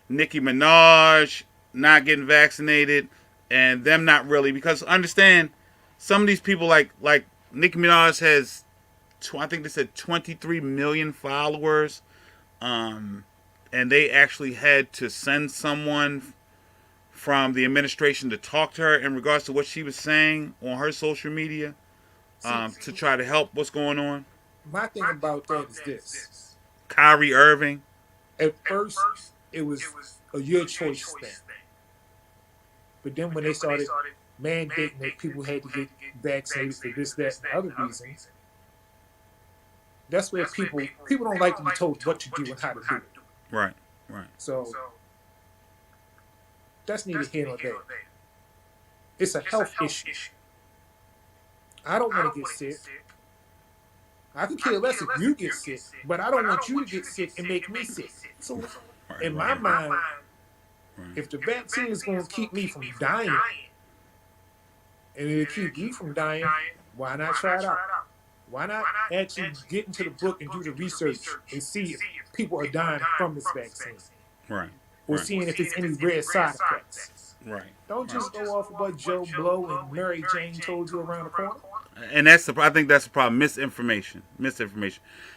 Nicki Minaj not getting vaccinated and them not really, because understand some of these people like Nicki Minaj has I think they said 23 million followers, and they actually had to send someone from the administration to talk to her in regards to what she was saying on her social media, to try to help what's going on. My thing about that is this. Kyrie Irving. At first, it was a your choice thing. But then when they started mandating that people had to get vaccinated for this, that, and other reasons, that's where people don't like to be told what to do and how to do it. Right, right. So that's neither here nor there. It's a health issue. I don't want to get sick. I can care less if you get sick, but I don't want you to get sick and make me sick. So in my mind, if the vaccine is going to keep me from dying and it'll keep you from dying, why not try it out? Why not actually get into the book and do the research and see if people are dying from this vaccine? Right. Or seeing if there's any rare side effects. Right. Don't just go off of what Joe Blow and Mary Jane told you around the corner. And I think that's the problem. Misinformation.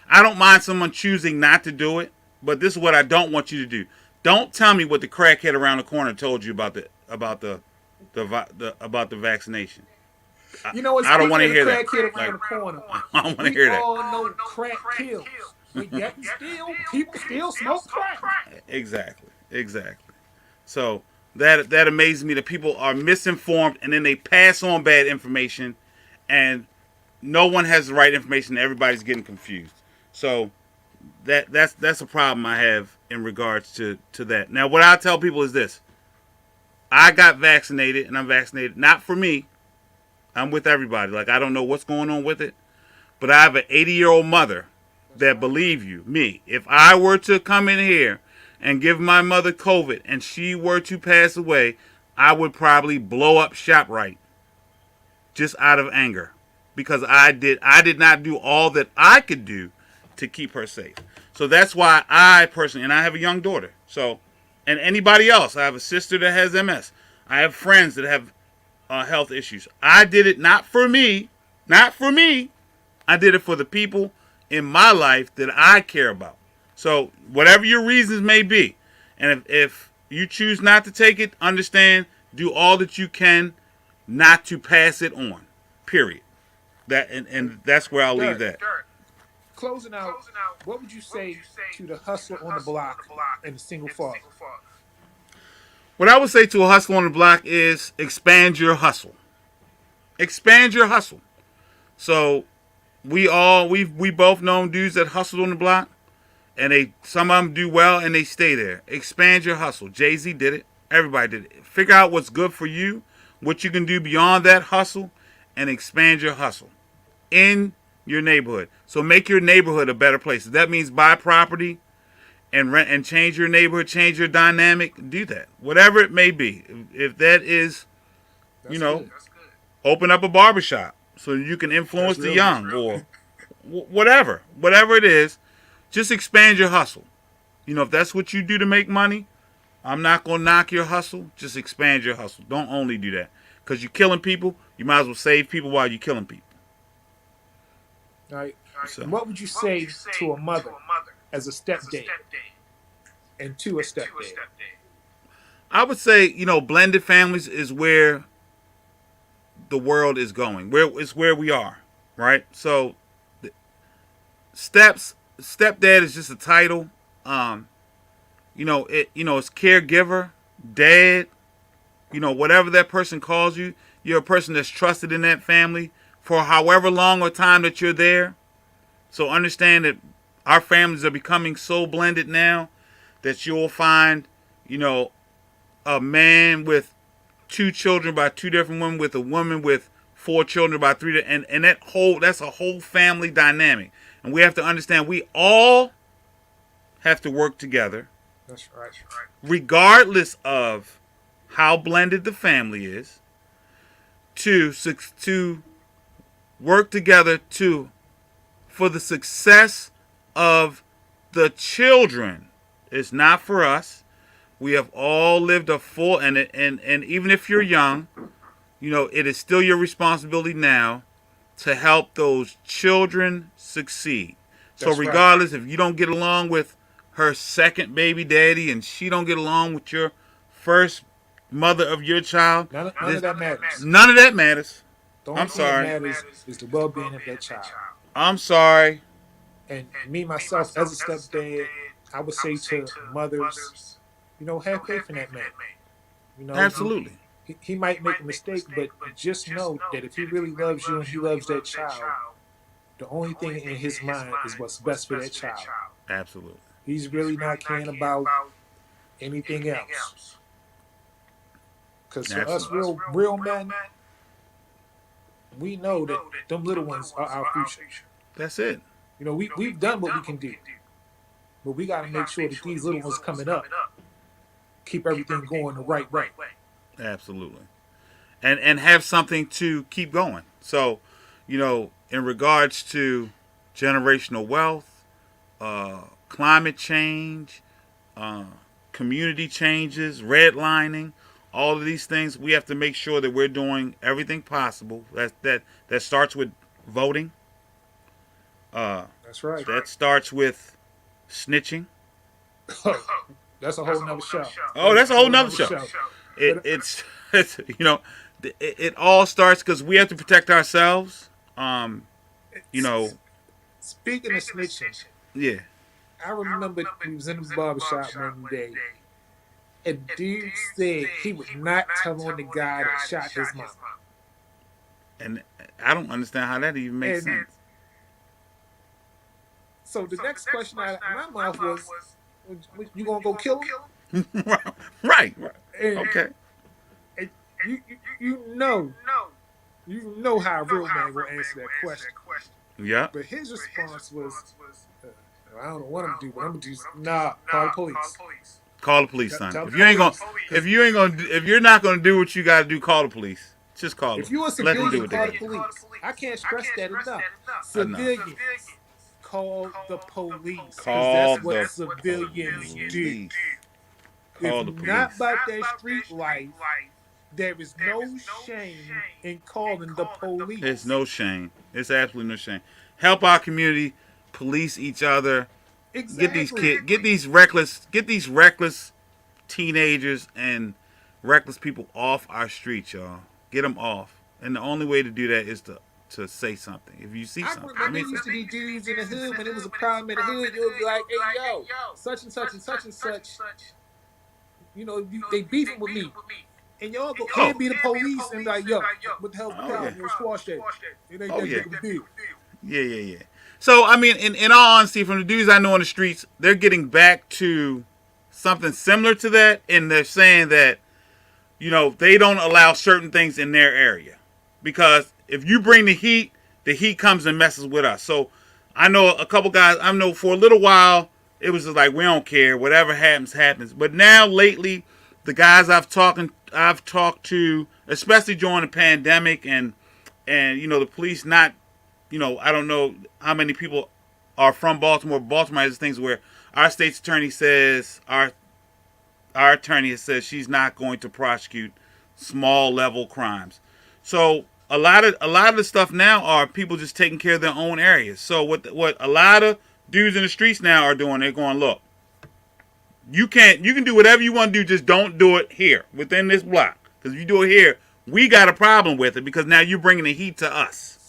I don't mind someone choosing not to do it, but this is what I don't want you to do. Don't tell me what the crackhead around the corner told you about the vaccination. You know what? I don't want Speaking to of the hear that. crackhead Like, around the corner, I don't want to we hear that. all know crack kills, but yet and still, people still smoke crack. Exactly. Exactly. So that amazes me that people are misinformed and then they pass on bad information, and no one has the right information. Everybody's getting confused. So that's a problem I have in regards to that. Now, what I tell people is this: I got vaccinated, and I'm vaccinated not for me. I'm with everybody. Like, I don't know what's going on with it, but I have an 80-year-old mother that, believe you me, if I were to come in here and give my mother COVID and she were to pass away, I would probably blow up ShopRite just out of anger, because I did not do all that I could do to keep her safe. So that's why I personally, and I have a young daughter, so, and anybody else, I have a sister that has MS. I have friends that have health issues. I did it not for me, not for me. I did it for the people in my life that I care about. So whatever your reasons may be, and if you choose not to take it, understand, do all that you can not to pass it on. Period. That and that's where I'll leave that. Closing out, what would you say to the hustler on the block and the single father? What I would say to a hustler on the block is expand your hustle. Expand your hustle. So we both known dudes that hustled on the block, and some of them do well and they stay there. Expand your hustle. Jay-Z did it. Everybody did it. Figure out what's good for you, what you can do beyond that hustle, and expand your hustle in your neighborhood. So make your neighborhood a better place. If that means buy property and rent and change your neighborhood, change your dynamic, do that. Whatever it may be. If that is, That's good. open up a barbershop so you can influence the young, or whatever it is. Just expand your hustle. If that's what you do to make money, I'm not going to knock your hustle. Just expand your hustle. Don't only do that. Because you're killing people, you might as well save people while you're killing people. All right. So, And what would you say to a mother as a stepdad and to a stepdad? I would say, blended families is where the world is going. It's where we are, right? So, stepdad is just a title. It's caregiver, dad. Whatever that person calls you, you're a person that's trusted in that family for however long or time that you're there. So understand that our families are becoming so blended now that you'll find, a man with 2 children by 2 different women, with a woman with 4 children by 3, and that's a whole family dynamic. And we have to understand we all have to work together. That's right. Regardless of how blended the family is, to work together for the success of the children. It's not for us. We have all lived a full, and even if you're young, it is still your responsibility now to help those children succeed. So regardless, if you don't get along with her second baby daddy and she don't get along with your first mother of your child, none of that matters. None of that matters. The only I'm thing sorry. that matters is the well-being of that child. I'm sorry. And me, myself, as a stepdad, I would say to mothers, have faith in that man. Absolutely. He might make a mistake, but just know that if he really loves you and he loves that child, the only thing in his mind is what's best for that child. Absolutely. He's really not caring about anything else. Because for us real men, we know that them little ones are our future. That's it. We've done what we can do. But we got to make sure that these little ones coming up keep everything going the right way. Absolutely. And have something to keep going. So, in regards to generational wealth, climate change, community changes, redlining, all of these things, we have to make sure that we're doing everything possible. That starts with voting. That's right. That starts with snitching. That's a whole nother show. Oh, that's a whole nother show. But It's it all starts because we have to protect ourselves. You know, speaking of snitching, yeah. I remember we was in the barbershop one day, and dude said he would not tell on the guy that shot his mom. And I don't understand how that even makes And sense. so the next question out of my mouth was, "You gonna go kill him?" Right. And, Okay. and you know how a real man gonna answer that question. Yeah. But his response was, "I don't know what I'm gonna do, but I'm gonna do. Nah, call the police. Call the police, son. Tell the If you ain't gonna, police, because if you're not gonna do what you gotta do, call the police. Just call if them. you're a Let them do civilian, what they call the gotta do. police. I can't stress that enough. Enough. Civilians, call the police, because Call that's what the civilians do. police. If Call the you're not police. about that street life, there is no shame in calling the police. There's no shame. It's absolutely no shame. Help our community, police each other. Exactly. Get these reckless teenagers and reckless people off our streets, y'all. Get them off. And the only way to do that is to say something. If you see I something, remember there used to be dudes in the hood when it was a problem in the hood. You would be like, "Hey, yo, such and such and such and such. They beefing with me." And y'all go, "Here be the police," and be like, "Yo, what the hell's the problem? You squash that. It ain't that big of a deal." Yeah. So I mean, in all honesty, from the dudes I know on the streets, they're getting back to something similar to that, and they're saying that they don't allow certain things in their area because if you bring the heat comes and messes with us. So I know a couple guys. I know for a little while it was just like we don't care, whatever happens. But now lately, the guys I've talked to, especially during the pandemic, and the police not. I don't know how many people are from Baltimore. Baltimore has things where our state's attorney says our attorney has said she's not going to prosecute small level crimes. So a lot of the stuff now are people just taking care of their own areas. So what a lot of dudes in the streets now are doing, they're going, look, you can do whatever you want to do, just don't do it here within this block. Because if you do it here, we got a problem with it because now you're bringing the heat to us.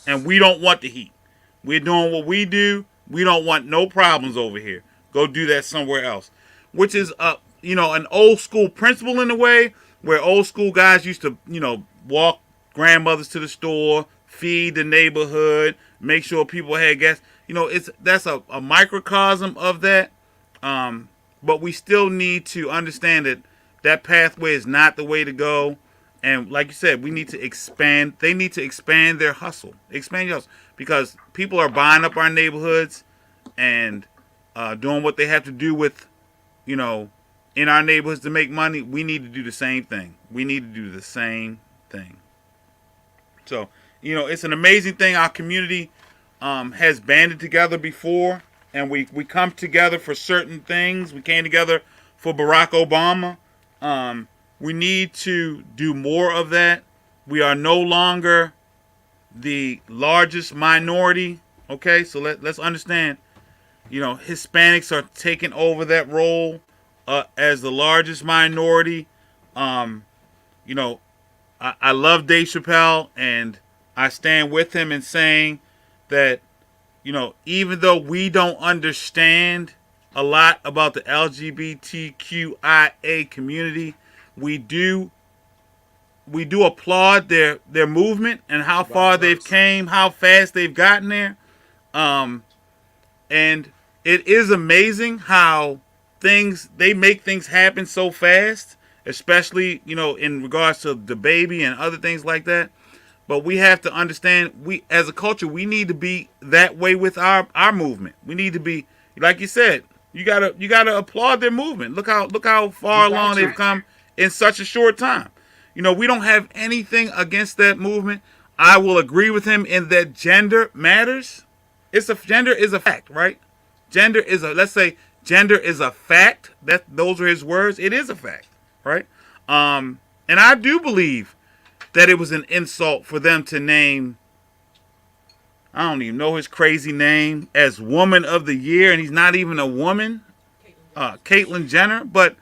And we don't want the heat. We're doing what we do. We don't want no problems over here. Go do that somewhere else. Which is an old school principle in a way, where old school guys used to, walk grandmothers to the store, feed the neighborhood, make sure people had gas. That's a microcosm of that. But we still need to understand that pathway is not the way to go. And like you said, we need to expand. They need to expand their hustle. Expand your hustle. Because people are buying up our neighborhoods and doing what they have to do with, in our neighborhoods to make money. We need to do the same thing. So, it's an amazing thing. Our community has banded together before. And we come together for certain things. We came together for Barack Obama. We need to do more of that. We are no longer the largest minority. Okay, so let's understand. Hispanics are taking over that role as the largest minority. I love Dave Chappelle, and I stand with him in saying that, even though we don't understand a lot about the LGBTQIA community, we do applaud their movement and how far they've came, how fast they've gotten there. And it is amazing how they make things happen so fast, especially, in regards to the baby and other things like that. But we have to understand, we as a culture, we need to be that way with our movement. We need to be, like you said, you gotta applaud their movement. Look how far along they've come in such a short time. We don't have anything against that movement. I will agree with him in that gender matters. Gender is a fact, right? Let's say gender is a fact. Those are his words. It is a fact, right? And I do believe that it was an insult for them to name, I don't even know his crazy name, as Woman of the Year, and he's not even a woman. Caitlyn Jenner, but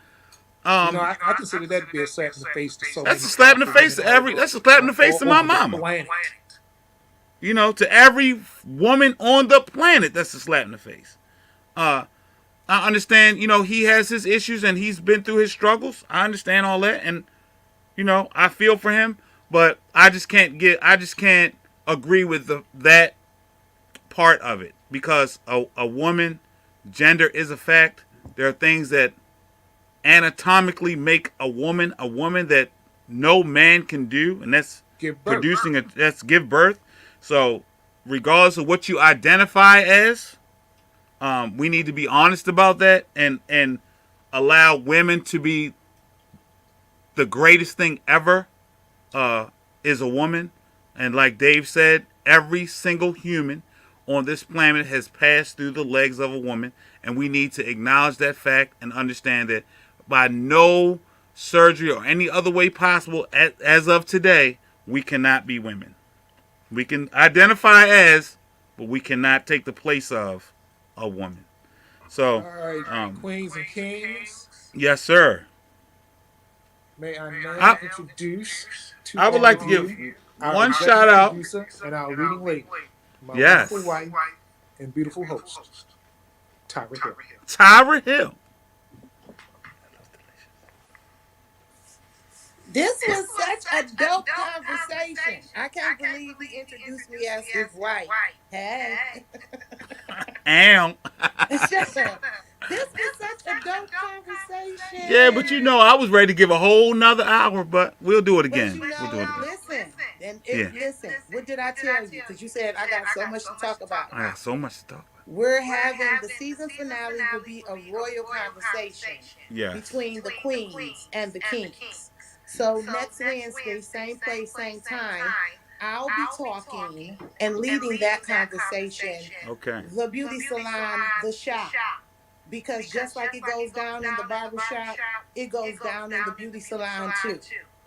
I consider that to be a slap in the face to so that's many a slap in the powerful face women to every. That's a slap in the face all to my over the mama. planet. To every woman on the planet, that's a slap in the face. I understand. He has his issues and he's been through his struggles. I understand all that, and I feel for him, but I just can't agree with that part of it because a woman, gender is a fact. There are things that anatomically make a woman that no man can do, and that's Give birth. that's give birth. So, regardless of what you identify as, we need to be honest about that and allow women to be the greatest thing ever. Is a woman, and like Dave said, every single human on this planet has passed through the legs of a woman, and we need to acknowledge that fact and understand that by no surgery or any other way possible, as of today, we cannot be women. We can identify as, but we cannot take the place of a woman. So, All right, queens and kings. yes, sir. May I now I, introduce to I would all like of to give you our one executive shout out. producer and our leading lady, my Yes. wonderful wife and beautiful host, Tyra Hill. Tyra Hill. This was such a dope conversation. I can't believe he introduced me as his wife. Hey. Am. Shut up. This was such a dope conversation. Yeah, but I was ready to give a whole nother hour, but we'll do it again. But We'll do it again. listen, Yeah. listen. What did I tell you? Because you said I got so much to talk about. I have so much to talk about. We're having the season finale will be a royal conversation Yes. between the queens and the kings. So next Wednesday, same place, same time, I'll be talking and leading that conversation. Okay. The beauty salon, the shop. Because just like it goes down in the barbershop, it goes down in the beauty salon too.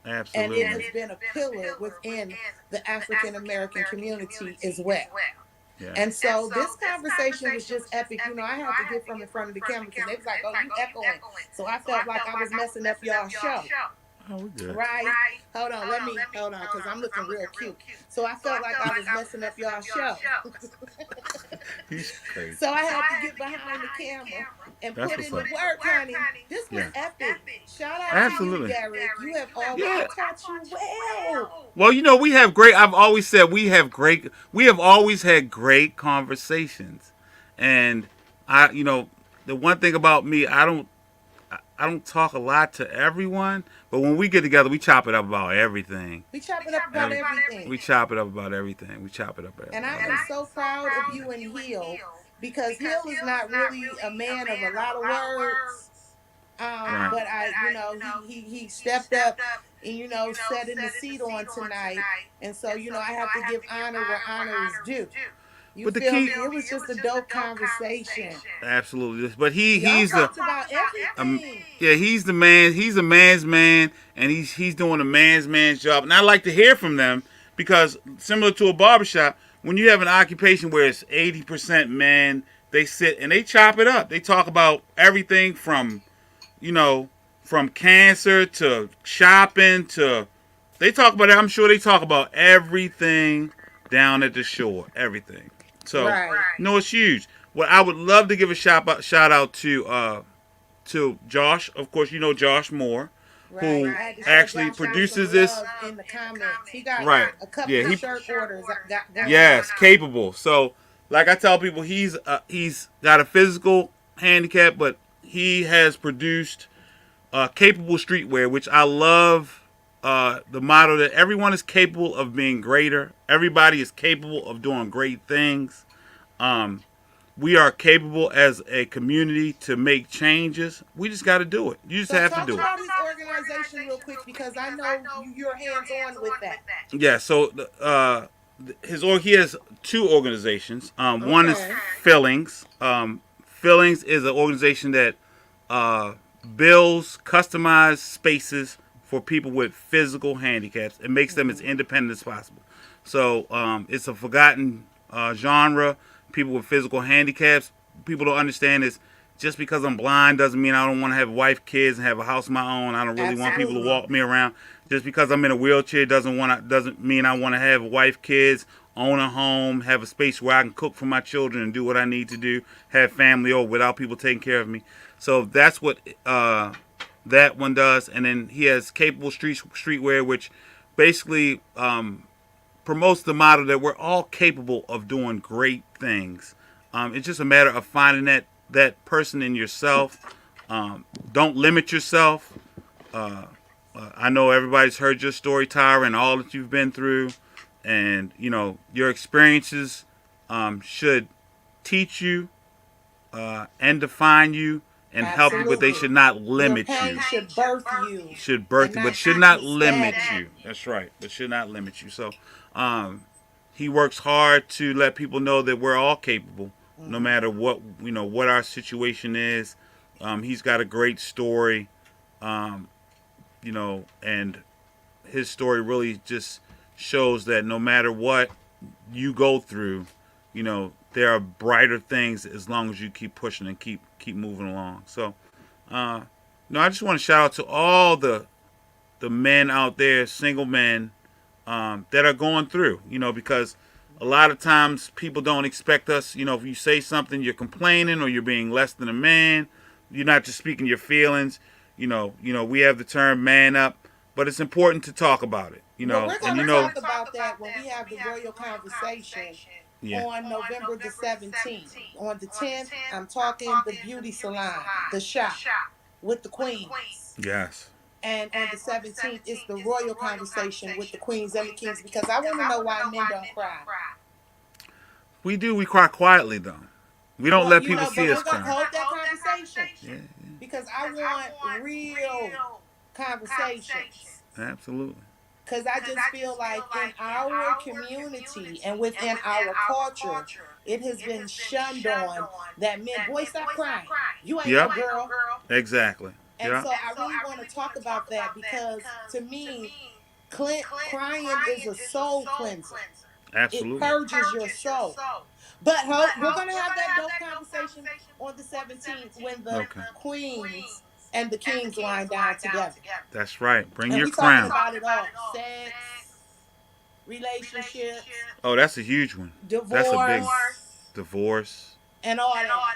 Absolutely. And it has been a pillar within the African American community as well. Yeah. And so this conversation was just epic. I had to get from in front of the camera because they was like, oh, you echoing. So I felt like I was messing up y'all's show. Oh, we good. Right? Hold on, because I'm looking real cute. So I felt like I was messing up y'all's show. He's crazy. So I had to get behind the camera and put in the work, honey. This was epic. Shout out Absolutely. to you, Derek. You have always taught you well. Well, we have great. I've always said we have always had great conversations, and the one thing about me, I don't talk a lot to everyone, but when we get together, we chop it up about everything. We chop it up about everything. We chop it up about everything. We chop it up about everything. And I am so proud of you and Hill because Hill is not really a man of a lot of words. Right. But he stepped up and set in the seat on tonight. And so I have to give honor where honor is due. But the key, it was just a dope conversation. Absolutely. But Y'all talked about everything. Yeah, he's the man. He's a man's man, and he's doing a man's job. And I like to hear from them because similar to a barbershop, when you have an occupation where it's 80% men, they sit and they chop it up. They talk about everything from cancer to shopping to they talk about it. I'm sure they talk about everything down at the shore, everything. So it's huge. Well, I would love to give a shout out to Josh. Of course, Josh Moore, who actually produces this. In the comments, he got a couple of shirt orders. Yes, capable. So, like I tell people, he's got a physical handicap, but he has produced capable streetwear, which I love. The motto that everyone is capable of being greater. Everybody is capable of doing great things. We are capable as a community to make changes. We just got to do it. You just have to do it. Talk about his organization real quick because I know you're hands-on with that. Yeah, so he has two organizations. One is Fillings. Fillings is an organization that builds customized spaces for people with physical handicaps. It makes them as independent as possible. So it's a forgotten genre. People with physical handicaps, people don't understand is Just because I'm blind doesn't mean I don't want to have a wife, kids, and have a house of my own. I don't really want people to Absolutely. walk me around. Just because I'm in a wheelchair doesn't mean I want to have a wife, kids, own a home, have a space where I can cook for my children and do what I need to do, have family over without people taking care of me. So that's what that one does. And then he has capable streetwear, which basically promotes the motto that we're all capable of doing great things. It's just a matter of finding that person in yourself. Don't limit yourself. I know everybody's heard your story, Tyra, and all that you've been through, and your experiences should teach you and define you and help you, but they Absolutely. should not Your limit you. pain should birth you Should and birth you, but not should keep not you limit stagnant. you. That's right, but should not limit you. So, he works hard to let people know that we're all capable, no Hmm. matter what our situation is. He's got a great story, and his story really just shows that no matter what you go through, there are brighter things as long as you keep pushing and keep moving along. So, uh, I just want to shout out to all the men out there, single men, that are going through, because a lot of times people don't expect us, if you say something, you're complaining or you're being less than a man, you're not just speaking your feelings, we have the term man up, but it's important to talk about it, Well, we're and going to talk about that when we have the royal conversation yeah, on November the 17th. On the 10th, I'm talking the beauty salon, the shop with the queens. yes. And on the 17th, it's the royal conversation with the queens and the kings because I want to know why men don't cry. We cry quietly though. We don't Well, let people but see we're us going to cry. hold that conversation Yeah, because I want real conversations. absolutely. Because I just feel like in our community and within our culture, it has been shunned on that men, boy, stop crying. You ain't no Yep. girl. Exactly. And Yeah. so I really want to talk about that because to me, crying is a soul cleanser. It Absolutely. purges your soul. But we're going to have that dope conversation on the 17th when the Okay. queens and the kings wind down together. That's right. Bring And your we talking crown. about it all: sex, relationships, Oh, that's a huge one. That's a big one. divorce, Divorce, and all that.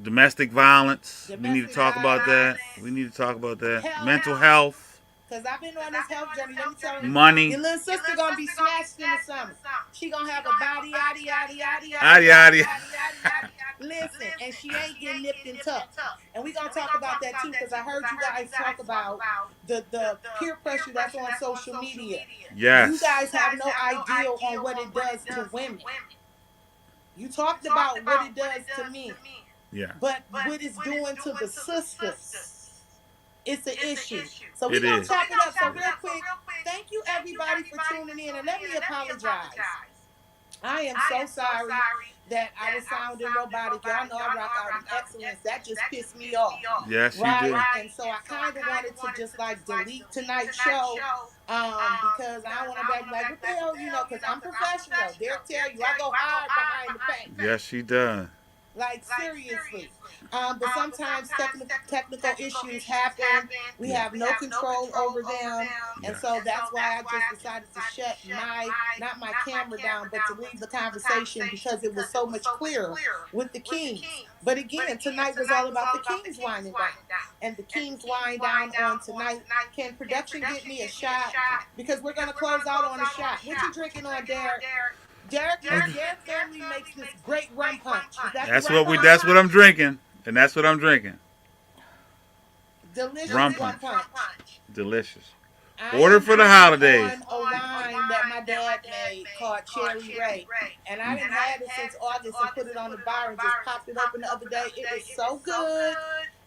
domestic violence. We need to Domestic talk about that. violence, We need to talk about that. health. Mental health, Because I've been on this health journey. Let me tell you, money. your little sister gonna be snatched in the summer. She gonna have a body, yada, yada, yada, yada, Adi yada, adi. yada, yada, yada. Listen, and she ain't getting nipped and tucked. And we gonna talk about that too, because I heard you guys talk about the peer pressure that's on social media. You Yes. guys have no idea on what it does to women. You talked about what it does to men, Yeah. but what it's doing to the sisters, it's an issue. So we're It going to is. chop it up. So real quick, thank you everybody for tuning in. And let me apologize. I am so sorry that I was sounding robotic. Y'all know I rock out in excellence. That just pissed me off. Yes, you Right? do. And so I kind of wanted to just like delete tonight's show because I don't want to be like, what the hell, because I'm professional. They'll tell you I go hard behind the paint. Yes, she does. Like seriously. But sometimes technical issues happen. We Yeah. have no control over them. And Yeah. so that's why I just decided to shut not my camera down, but to leave the conversation because it was so much clearer with the Kings. But again, tonight was all about the Kings winding down. And the Kings wind down on tonight. Can production get me a shot? Because we're gonna close out on a shot. What you drinking on, Derek? Derek family makes this great rum punch. Is that the That's rum what we. punch? That's what I'm drinking, and that's what I'm drinking. Delicious Rum rum punch. punch. Delicious. I Order am for the drinking holidays. on a wine that my dad made called Cherry Ray. And I didn't had it since August and put it on the bar and just popped it open the other day. It is so good.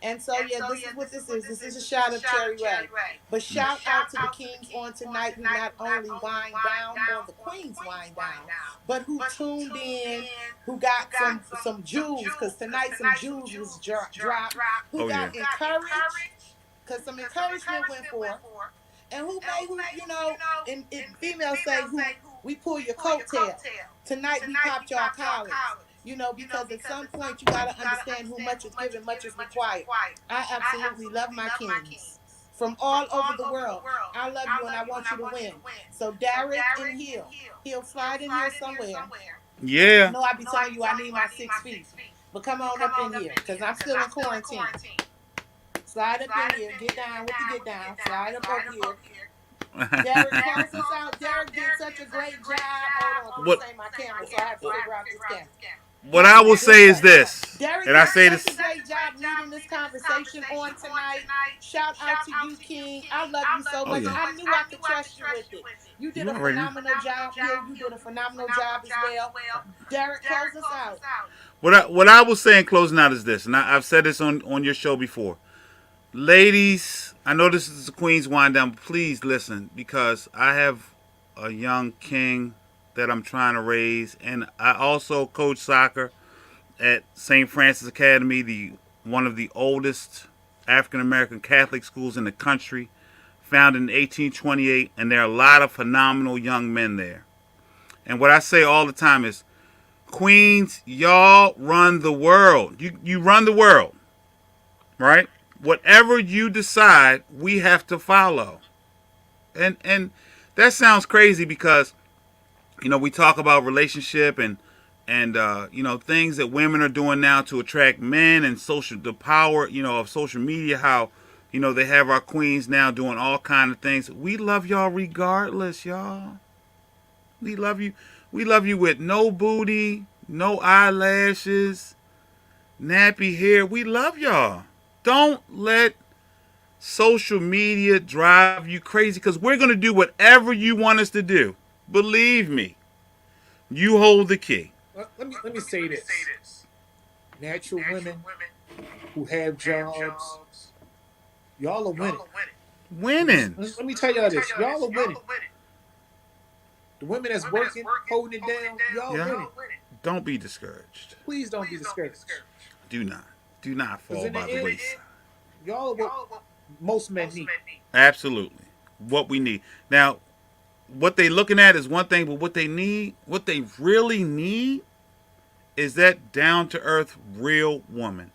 And so, yeah, this is what this is. This is a shot of Cherry Ray. But shout out to the Kings on tonight who not only wind down on the Queen's wind down, but who tuned in, who got some jewels, because tonight some jewels was dropped, who Oh yeah. got encouraged, because some encouragement went forth, and in females say who we pull your coattail. Tonight we popped y'all collars. because at some point you got to understand who much is given, much is required. I absolutely love my kings from all over the world. I love you and I want you to win. So Derek and he'll slide in here somewhere. I Yeah. know I be telling you I need my 6 feet, but come on up in here because I'm still in quarantine. Slide up in here, get down with the get down, slide up over here. Derek, close us out. Derek did such a great job. Hold on, because What this ain't my camera, so I have to figure out this camera. what I will say This is way. this, Derek and I did say such this. a great job leading this conversation on tonight. Shout out to you, King. I love you so Oh much. yeah. I knew I could trust you with it. You did You a already know. phenomenal job. Hill, you did a phenomenal job as well. Derek, close us out. What I will say in closing out is this, and I've said this on your show before. Ladies, I know this is the Queen's wind down, but please listen because I have a young king that I'm trying to raise, and I also coach soccer at St. Francis Academy, the one of the oldest African American Catholic schools in the country, founded in 1828, and there are a lot of phenomenal young men there. And what I say all the time is, Queens, y'all run the world. You run the world, right? Whatever you decide, we have to follow. And that sounds crazy because we talk about relationship and things that women are doing now to attract men and the power of social media, how they have our queens now doing all kind of things. We love y'all regardless, y'all. We love you with no booty, no eyelashes, nappy hair. We love y'all. Don't let social media drive you crazy because we're going to do whatever you want us to do. Believe me, you hold the key. Let me say this: natural women who have jobs, y'all are winning. Winning. Let me tell y'all this: y'all are winning. The women that's working, holding it down, y'all Yeah. winning. Don't be discouraged. Please don't be discouraged. Do not. Do not Because fall in the by the end, wayside. y'all are what most men need. Absolutely. What we need. Now, what they looking at is one thing, but what they really need is that down to earth real woman.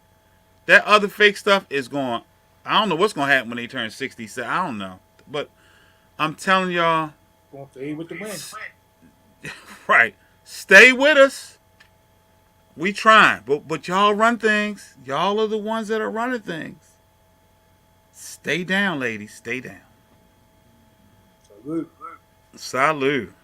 That other fake stuff is going. I don't know what's going to happen when they turn 60. I don't know. But I'm telling y'all, Gonna fade with the wind. right. Stay with us. We trying. But y'all run things. Y'all are the ones that are running things. Stay down, ladies. Stay down. Salute. Salute.